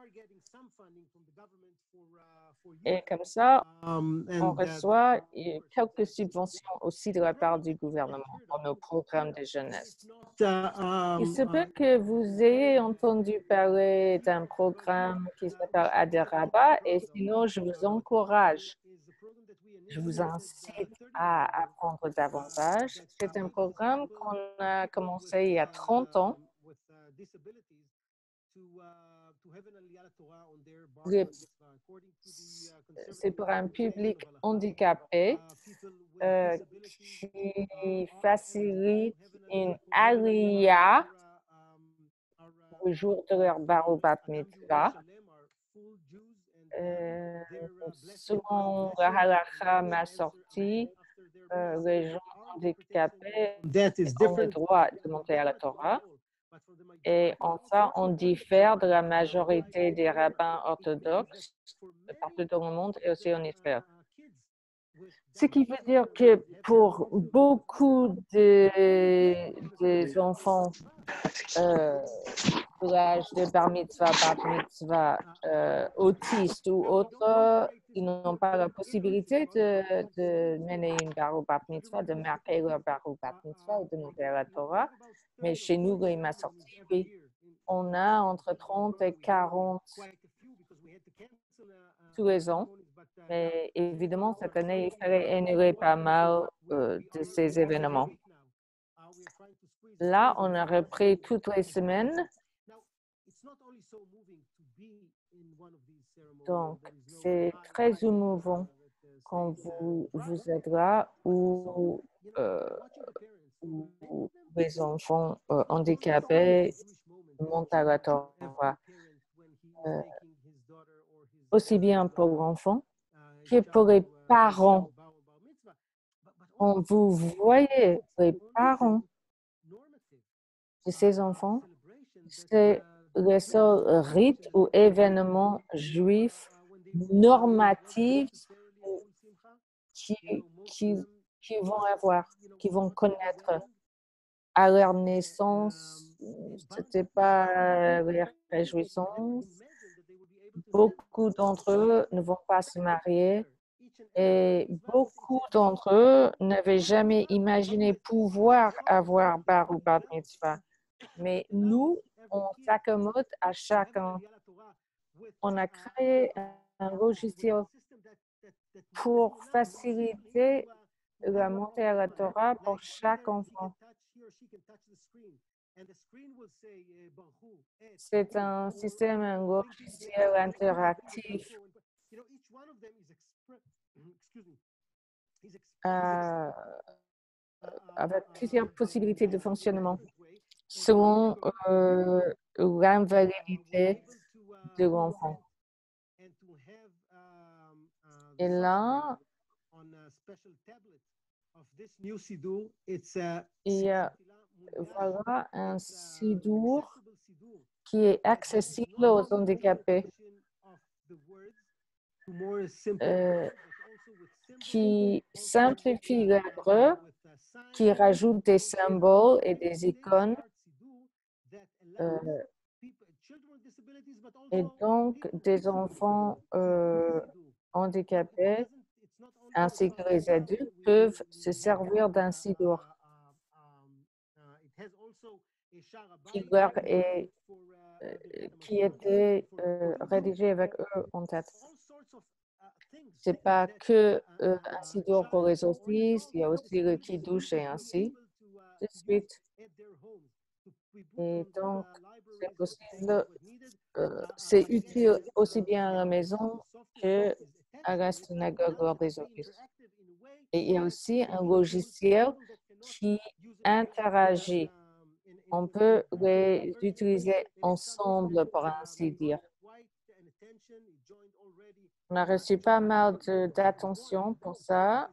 Et comme ça, on reçoit quelques subventions aussi de la part du gouvernement pour nos programmes de jeunesse. Il se peut que vous ayez entendu parler d'un programme qui s'appelle Aderaba, et sinon, je vous encourage, je vous incite à apprendre davantage. C'est un programme qu'on a commencé il y a 30 ans. C'est pour un public handicapé qui facilite une aliyah le jour de leur bar ou bat mitzvah. Selon la halakha Massorti, les gens handicapés ont le droit de monter à la Torah. Et en ça, on diffère de la majorité des rabbins orthodoxes partout dans le monde et aussi en Israël. Ce qui veut dire que pour beaucoup des enfants de l'âge de bar mitzvah, bat mitzvah, autistes ou autres, ils n'ont pas la possibilité de mener une bar ou bat mitzvah, de marquer leur bar ou bat mitzvah ou de monter à la Torah. Mais chez nous, il m'a sorti, oui. On a entre 30 et 40 tous les ans. Mais évidemment, cette année, il fallait annuler pas mal de ces événements. Là, on a repris toutes les semaines. Donc, c'est très émouvant quand vous êtes là où les enfants handicapés montent à la Torah. Aussi bien pour l'enfant que pour les parents. Quand vous voyez les parents de ces enfants, c'est le seul rite ou événement juif normatif qu'ils vont avoir, qu'ils vont connaître à leur naissance. Ce n'était pas leur réjouissance. Beaucoup d'entre eux ne vont pas se marier et beaucoup d'entre eux n'avaient jamais imaginé pouvoir avoir bar ou bat mitzvah. Mais nous, on s'accommode à chacun. On a créé un logiciel pour faciliter la montée à la Torah pour chaque enfant. C'est un système, un logiciel interactif avec plusieurs possibilités de fonctionnement selon l'invalidité de l'enfant. Et là, il y a voilà un sidour qui est accessible aux handicapés, qui simplifie l'œuvre, qui rajoute des symboles et des icônes. Et donc, des enfants handicapés ainsi que les adultes peuvent se servir d'un sidour qui était rédigé avec eux en tête. C'est pas que un sidour pour les offices, il y a aussi le kiddush et ainsi de suite. Et donc, c'est possible, c'est utile aussi bien à la maison qu'à la synagogue lors des offices. Et il y a aussi un logiciel qui interagit. On peut les utiliser ensemble, pour ainsi dire. On a reçu pas mal d'attention pour ça.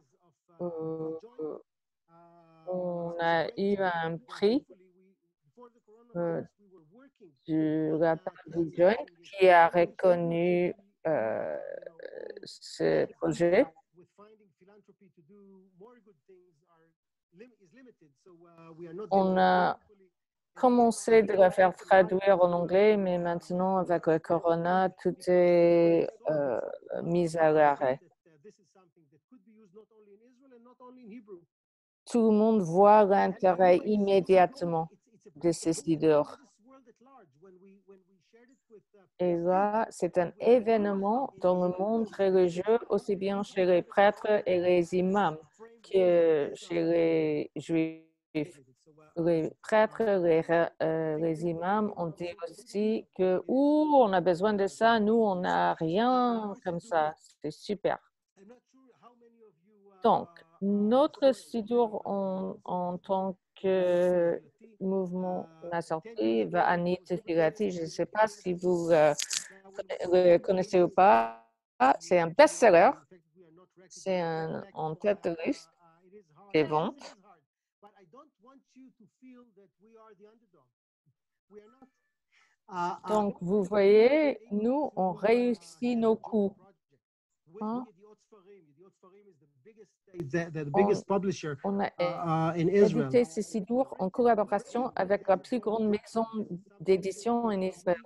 On a eu un prix de la part du Joint qui a reconnu ce projet. On a commencé de le faire traduire en anglais, mais maintenant, avec le corona, tout est mis à l'arrêt. Tout le monde voit l'intérêt immédiatement de ces sidurs. Et là, c'est un événement dans le monde religieux, aussi bien chez les prêtres et les imams que chez les juifs. Les prêtres, les imams ont dit aussi que on a besoin de ça, nous, on n'a rien comme ça. C'est super. Donc, notre sidour en tant que mouvement Nassorti va à Nitefilati. Je ne sais pas si vous le connaissez ou pas. C'est un best-seller. C'est en tête de liste des ventes. Donc, vous voyez, nous, on réussit nos coups. Hein? On a édité ces sidours en collaboration avec la plus grande maison d'édition en Israël.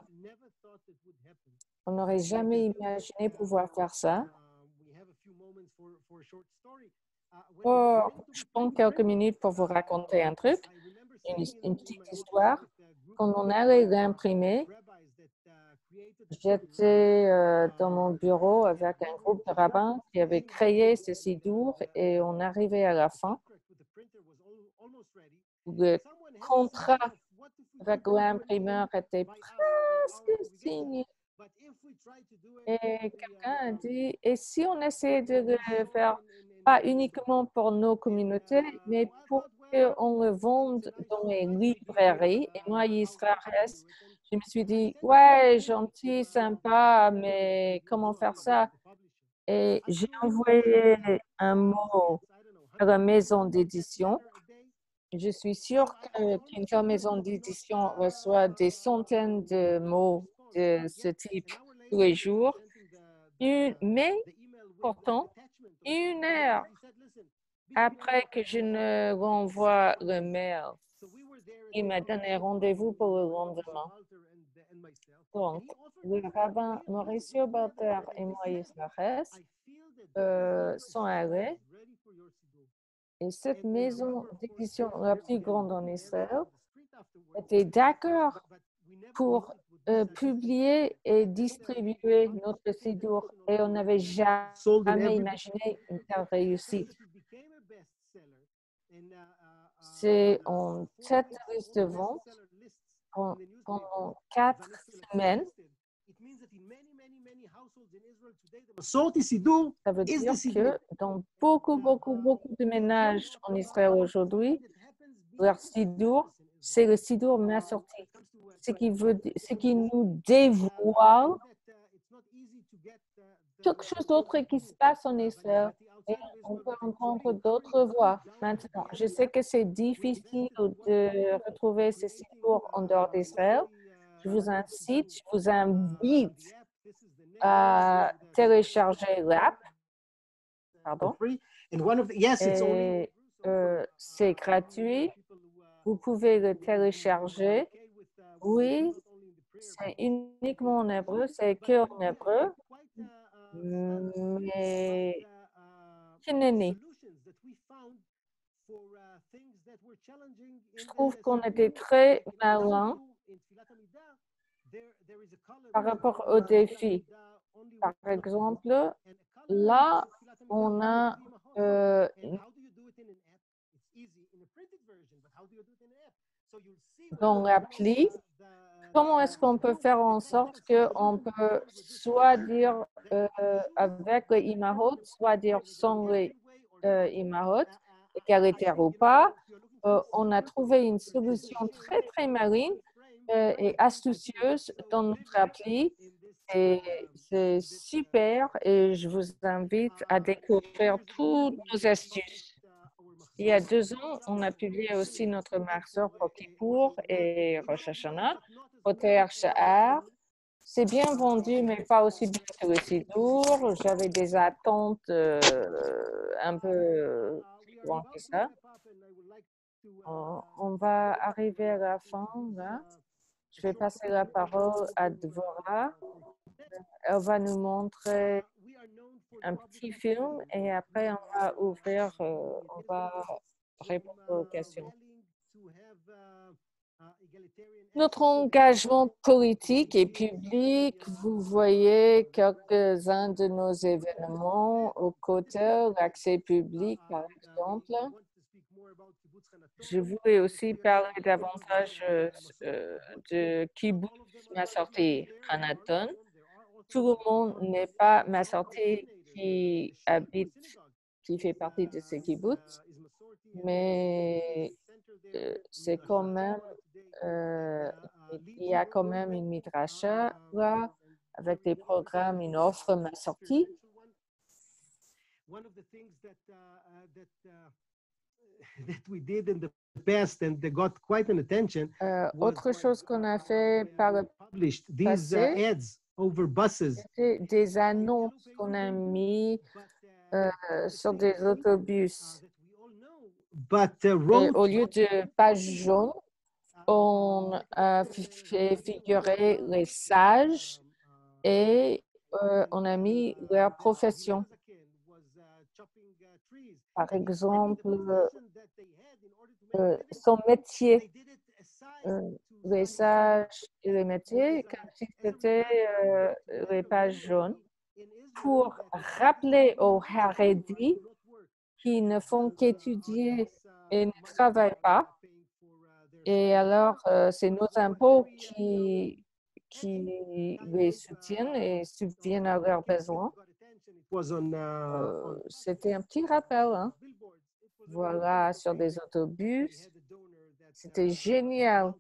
On n'aurait jamais imaginé pouvoir faire ça. Or, je prends quelques minutes pour vous raconter un truc, une petite histoire. Quand on allait l'imprimer, j'étais dans mon bureau avec un groupe de rabbins qui avait créé ce sidour et on arrivait à la fin. Le contrat avec l'imprimeur était presque signé. Et quelqu'un a dit, et si on essayait de le faire pas uniquement pour nos communautés, mais pour qu'on le vende dans les librairies. Et moi, Yisraël, je me suis dit, ouais, gentil, sympa, mais comment faire ça? Et j'ai envoyé un mot à la maison d'édition. Je suis sûre qu'une telle maison d'édition reçoit des centaines de mots de ce type tous les jours. Mais pourtant, 1 heure après que je ne renvoie le mail, il m'a donné rendez-vous pour le lendemain. Donc, le rabbin Mauricio Balter et moi, Israël, sont allés. Et cette maison d'édition la plus grande en Israël était d'accord pour publier et distribuer notre sidour. Et on n'avait jamais imaginé une telle réussite. c'est en tête de liste de vente pendant 4 semaines. Ça veut dire que dans beaucoup de ménages en Israël aujourd'hui, leur sidour, c'est le sidour Massorti. Ce qui nous dévoile quelque chose d'autre qui se passe en Israël. Et on peut entendre d'autres voix. Maintenant, je sais que c'est difficile de retrouver ces sidours en dehors d'Israël. Je vous invite à télécharger l'app. Pardon. Et c'est gratuit. Vous pouvez le télécharger. Oui, c'est uniquement en hébreu, c'est que en hébreu. Mais je trouve qu'on était très malin par rapport aux défis. Par exemple, là, on a dans l'appli, comment est-ce qu'on peut faire en sorte qu'on peut soit dire avec le Imahot, soit dire sans le Imahot, égalitaire ou pas. On a trouvé une solution très maligne et astucieuse dans notre appli. C'est super et je vous invite à découvrir toutes nos astuces. Il y a 2 ans, on a publié aussi notre marqueur pour Kippour et Rosh Hashanah, Poter Sha'ar. C'est bien vendu, mais pas aussi bien que le Sidour. J'avais des attentes un peu plus grandes que ça. On va arriver à la fin, là. Je vais passer la parole à Dvorah. Elle va nous montrer un petit film et après on va ouvrir, on va répondre aux questions. Notre engagement politique et public, vous voyez quelques-uns de nos événements aux côtés, l'accès public par exemple. Je voulais aussi parler davantage de Kibbutz Massorti Hanaton. Tout le monde n'est pas Massorti qui fait partie de ce kibbutz, mais c'est quand même, il y a quand même une midrasha là, avec des programmes, une offre Massorti. Autre chose qu'on a fait par le passé, c'était des annonces qu'on a mis sur des autobus. Et au lieu de pages jaunes, on a fait figurer les sages et on a mis leur profession. Par exemple, son métier, les sages et les métiers, comme si c'était les pages jaunes, pour rappeler aux Haredi qui ne font qu'étudier et ne travaillent pas. Et alors, c'est nos impôts qui les soutiennent et subviennent à leurs besoins. C'était un petit rappel, hein? Voilà, sur des autobus. C'était génial.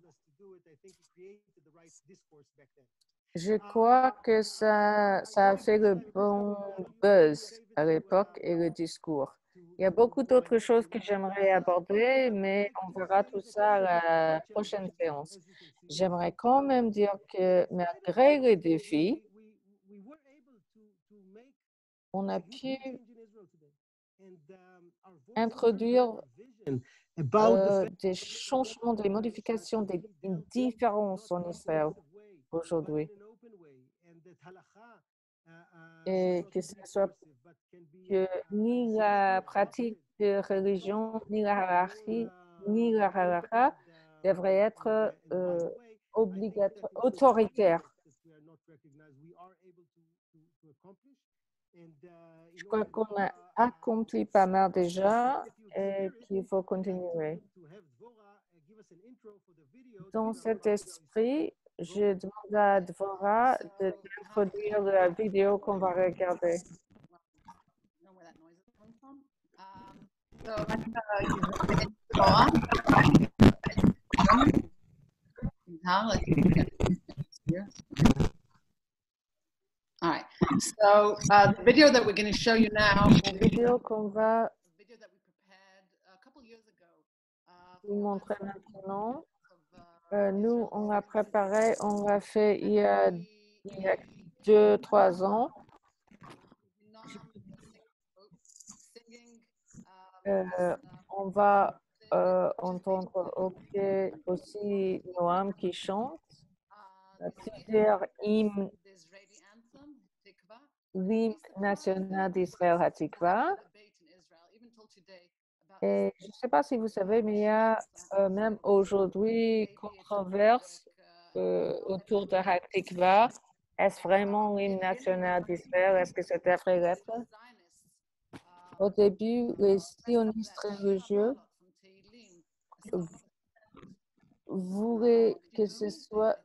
Je crois que ça a fait le bon buzz à l'époque et le discours. Il y a beaucoup d'autres choses que j'aimerais aborder, mais on verra tout ça à la prochaine séance. J'aimerais quand même dire que malgré les défis, on a pu introduire des changements, des modifications, des différences en Israël aujourd'hui. Et que ce soit que ni la pratique de religion, ni la hiérarchie, ni la halakha devrait être obligatoire, autoritaire. Je crois qu'on a accompli pas mal déjà et qu'il faut continuer. Dans cet esprit, je demande à Dvora d'introduire la vidéo qu'on va regarder. Know where that noise is coming from. So I'm gonna use Dvora. All right. So the video that we're going to show you now La vidéo qu'on va is a video that we prepared a couple years ago. vous montrer maintenant, nous, on l'a préparé, on l'a fait il y a 2-3 ans. On va entendre aussi Noam qui chante plusieurs hymnes, l'hymne national d'Israël Hatikva. Et je ne sais pas si vous savez, mais il y a même aujourd'hui controverse autour de Hatikva. Est-ce vraiment l'hymne national d'Israël? Est-ce que c'est devrait l'être? Au début, les sionistes religieux voulaient que ce soit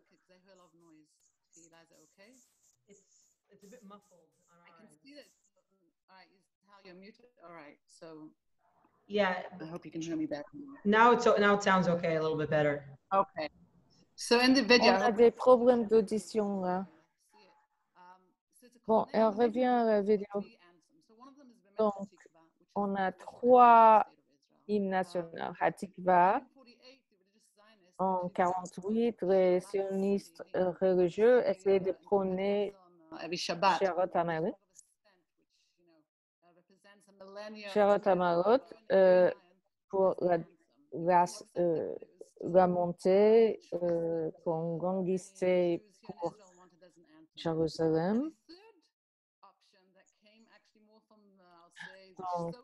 It's a bit muffled on I our can end. see that. All right, how you're muted. All right, so Yeah, I hope you can hear me better. now it sounds okay, a little bit better. Okay. So in the video, on a des problèmes d'audition là. Bon, elle revient à la vidéo. Donc, on a 3 hymnes nationaux. Hatikva. En 1948, les sionistes religieux essayaient de prôner Sherot Hamalot. Sherot Hamalot pour la montée qu'on grandissait pour Jérusalem. Donc,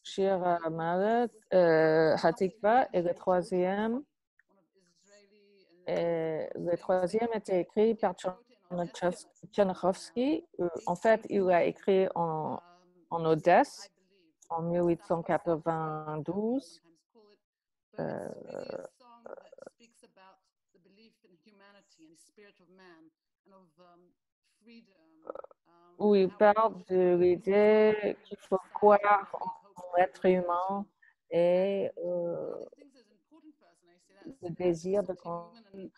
Shir Hamalot, Hatikva et le troisième était écrit par Tchernichovsky. En fait, il l'a écrit en Odesse en 1892. Où il parle de l'idée qu'il faut croire en l'être humain et le désir de construire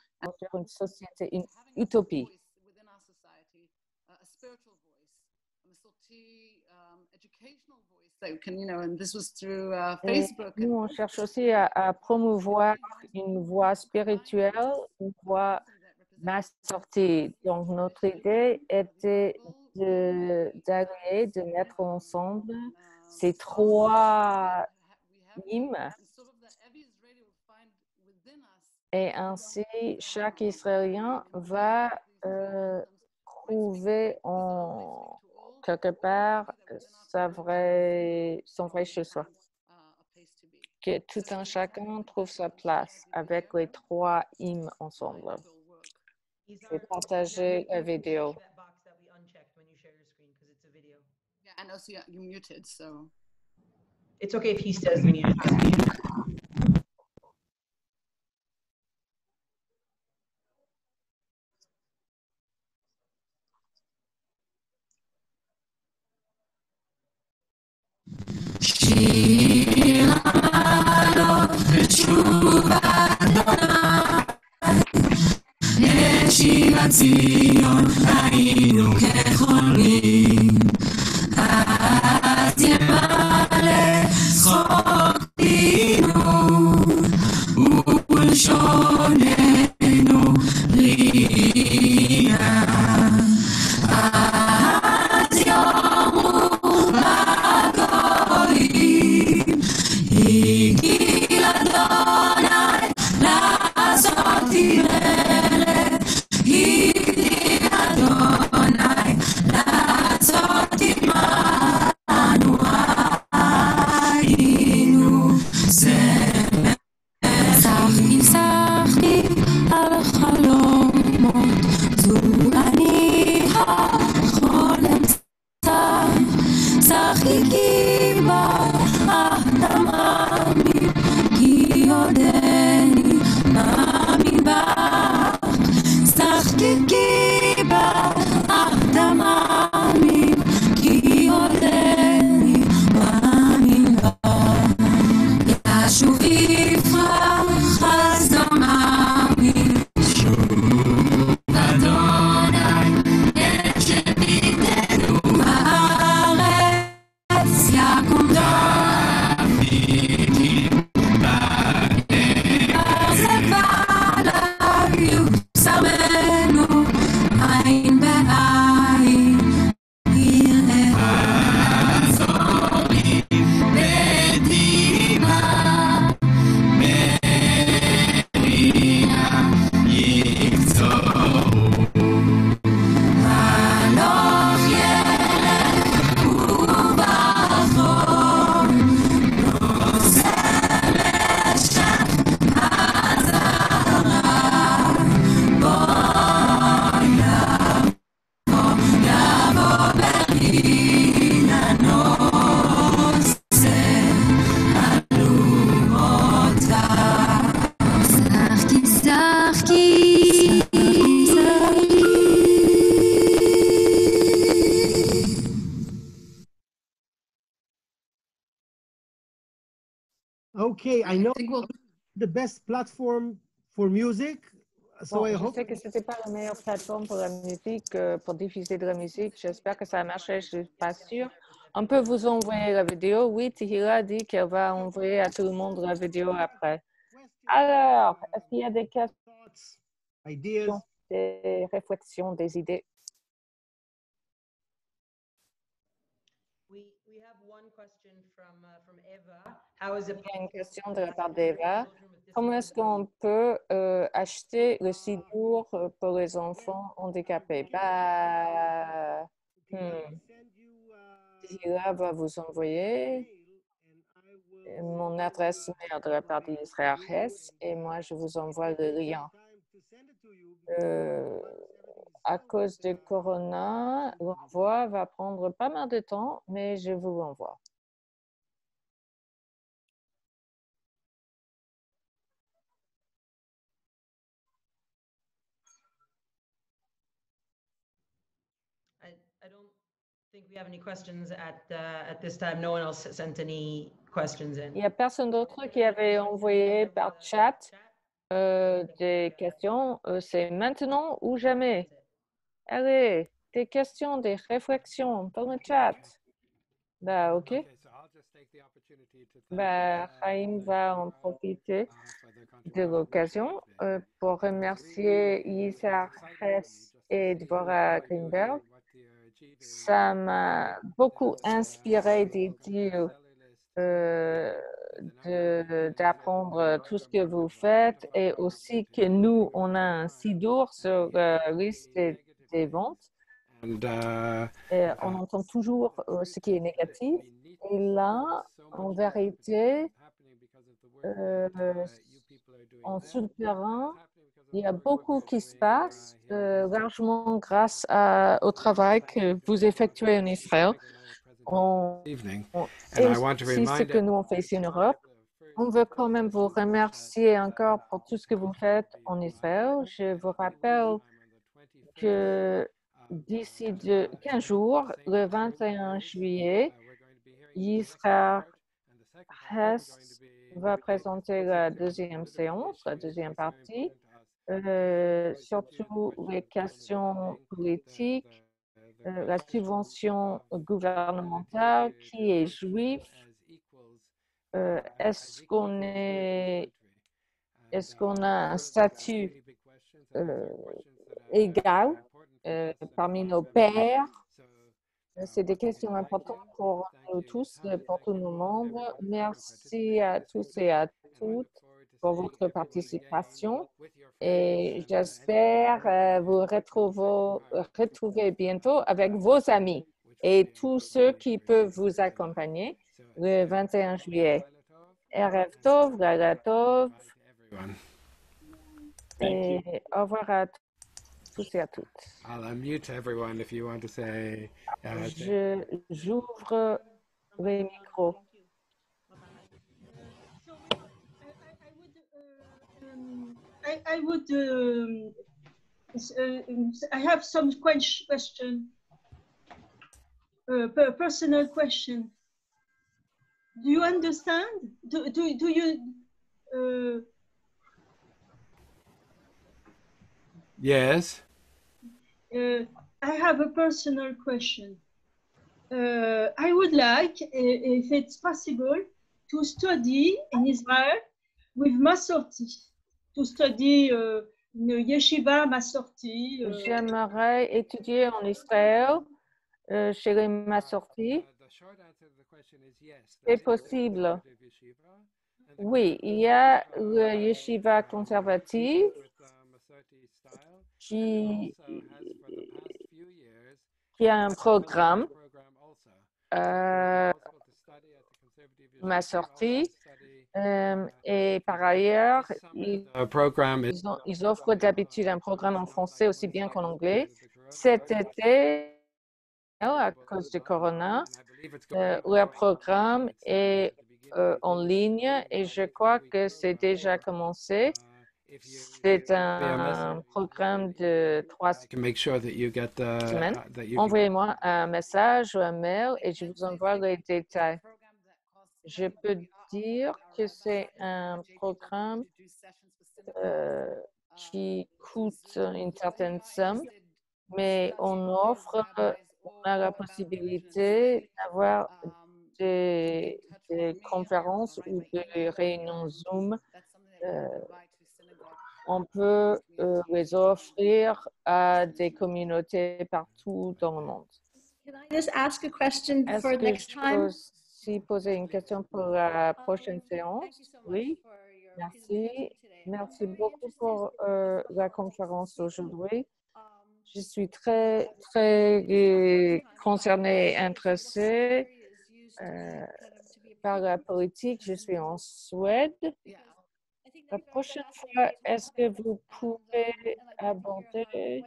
une société, une utopie. Nous, on cherche aussi à promouvoir une voie spirituelle, une voie massortie. Donc, notre idée était d'allier, de mettre ensemble ces 3 hymnes. Et ainsi, chaque Israélien va trouver en quelque part son vrai chez soi. Que tout un chacun trouve sa place avec les 3 hymnes ensemble. Je vais partager la vidéo. That box that we unchecked when you share your screen because it's a video. Yeah, I know. So you're muted. So It's okay if he says we need to. שיבת ציון היינו כחולמים אז ימלא צחוק פינו ולשוננו רינה אז יאמרו הגויים הגיע אדוני לעשות מלך הגיע אדוני kikiba ahdamami kiodeni mamimba stach kikiba ahdamami kiodeni mamimba ישוב יפרח חסדמי שוב אדוני את שביתנו בארץ יקום דוד ברזק ועליו יושמנו עין בעין יראה זורי בדימה הלוך ילך ובחור נוסע לשם חזרה בוא יבוא ברבין הנושא אלומותיו שחקי שחקי Okay, I know I think we'll the best platform for music, so Bon, I je hope. sais que c'était pas la meilleure plateforme pour la musique, pour diffuser de la musique. J'espère que ça a marché, je suis pas sûre. On peut vous envoyer la vidéo. Oui, Tihira dit qu'elle va envoyer à tout le monde la vidéo après. Alors, est-ce qu'il y a des questions, Thoughts, ideas. des réflexions, des idées? We have one question from Eva. How is it Il y a une question de la part d'Eva. Comment est-ce qu'on peut acheter le sidour pour les enfants handicapés? Tihira va vous envoyer mon adresse mail de la part d'Israël Hess et moi je vous envoie le lien. À cause de Corona, l'envoi va prendre pas mal de temps, mais je vous l'envoie. I don't think we have any questions at this time. No one else sent any questions in. Il n'y a personne d'autre qui avait envoyé par chat des questions. C'est maintenant ou jamais. Allez, des questions, des réflexions dans le chat. Bah, ok. Okay, so I'll just take the opportunity to thank Bah, Chaim va en profiter de l'occasion pour remercier Yisar Hess et Dvorah Greenberg. Ça m'a beaucoup inspiré des dieux d'apprendre tout ce que vous faites et aussi que nous, on a un sidour sur la liste des ventes. Et on entend toujours ce qui est négatif. Et là, en vérité, en souterrain, il y a beaucoup qui se passe, largement grâce au travail que vous effectuez en Israël. Et aussi ce que nous on fait ici en Europe. On veut quand même vous remercier encore pour tout ce que vous faites en Israël. Je vous rappelle que d'ici 15 jours, le 21 juillet, Yisraël Hess va présenter la deuxième séance, la deuxième partie, surtout les questions politiques, la subvention gouvernementale, qui est juif, est-ce qu'on a un statut égal parmi nos pairs? C'est des questions importantes pour nous tous, pour tous nos membres. Merci à tous et à toutes pour votre participation et j'espère vous retrouver bientôt avec vos amis et tous ceux qui peuvent vous accompagner le 21 juillet. Erev Tov, Laila Tov, et au revoir à tous et à toutes. I'll unmute everyone if you want to say. J'ouvre les micros. I have some question, personal question. Do you understand? Do you? Yes. I have a personal question. I would like, if it's possible, to study in Israel with Masorti, to study une yeshiva Masorti. J'aimerais étudier en Israël chez les Masorti. C'est possible. Oui, il y a le yeshiva conservatif qui a un programme Masorti et par ailleurs, ils offrent d'habitude un programme en français aussi bien qu'en anglais. Cet été, à cause du corona, leur programme est en ligne et je crois que c'est déjà commencé. C'est un programme de 3 semaines. Envoyez-moi un message ou un mail et je vous envoie les détails. Je peux dire que c'est un programme qui coûte une certaine somme, mais on a la possibilité d'avoir des conférences ou des réunions Zoom. On peut les offrir à des communautés partout dans le monde. Can I just ask a question Est-ce for que next je peux time? aussi poser une question pour la prochaine séance? Oui, merci. Merci beaucoup pour la conférence aujourd'hui. Je suis très concernée et intéressée par la politique. Je suis en Suède. La prochaine fois, est-ce que vous pouvez aborder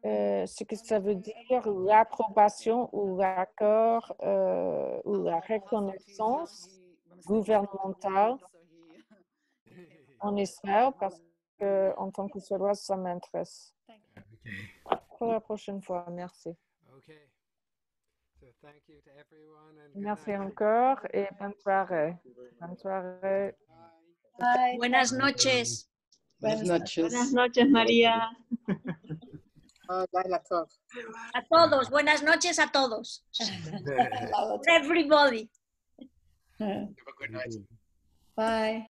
ce que ça veut dire l'approbation ou l'accord ou la reconnaissance gouvernementale en Israël parce que en tant que Suédoise, ça m'intéresse. Pour la prochaine fois, merci. Merci encore et bonne soirée. Bonne soirée. Bye. Buenas noches. Buenas noches. Buenas noches, María. A todos. Buenas noches a todos. Everybody. Have a good night. Bye.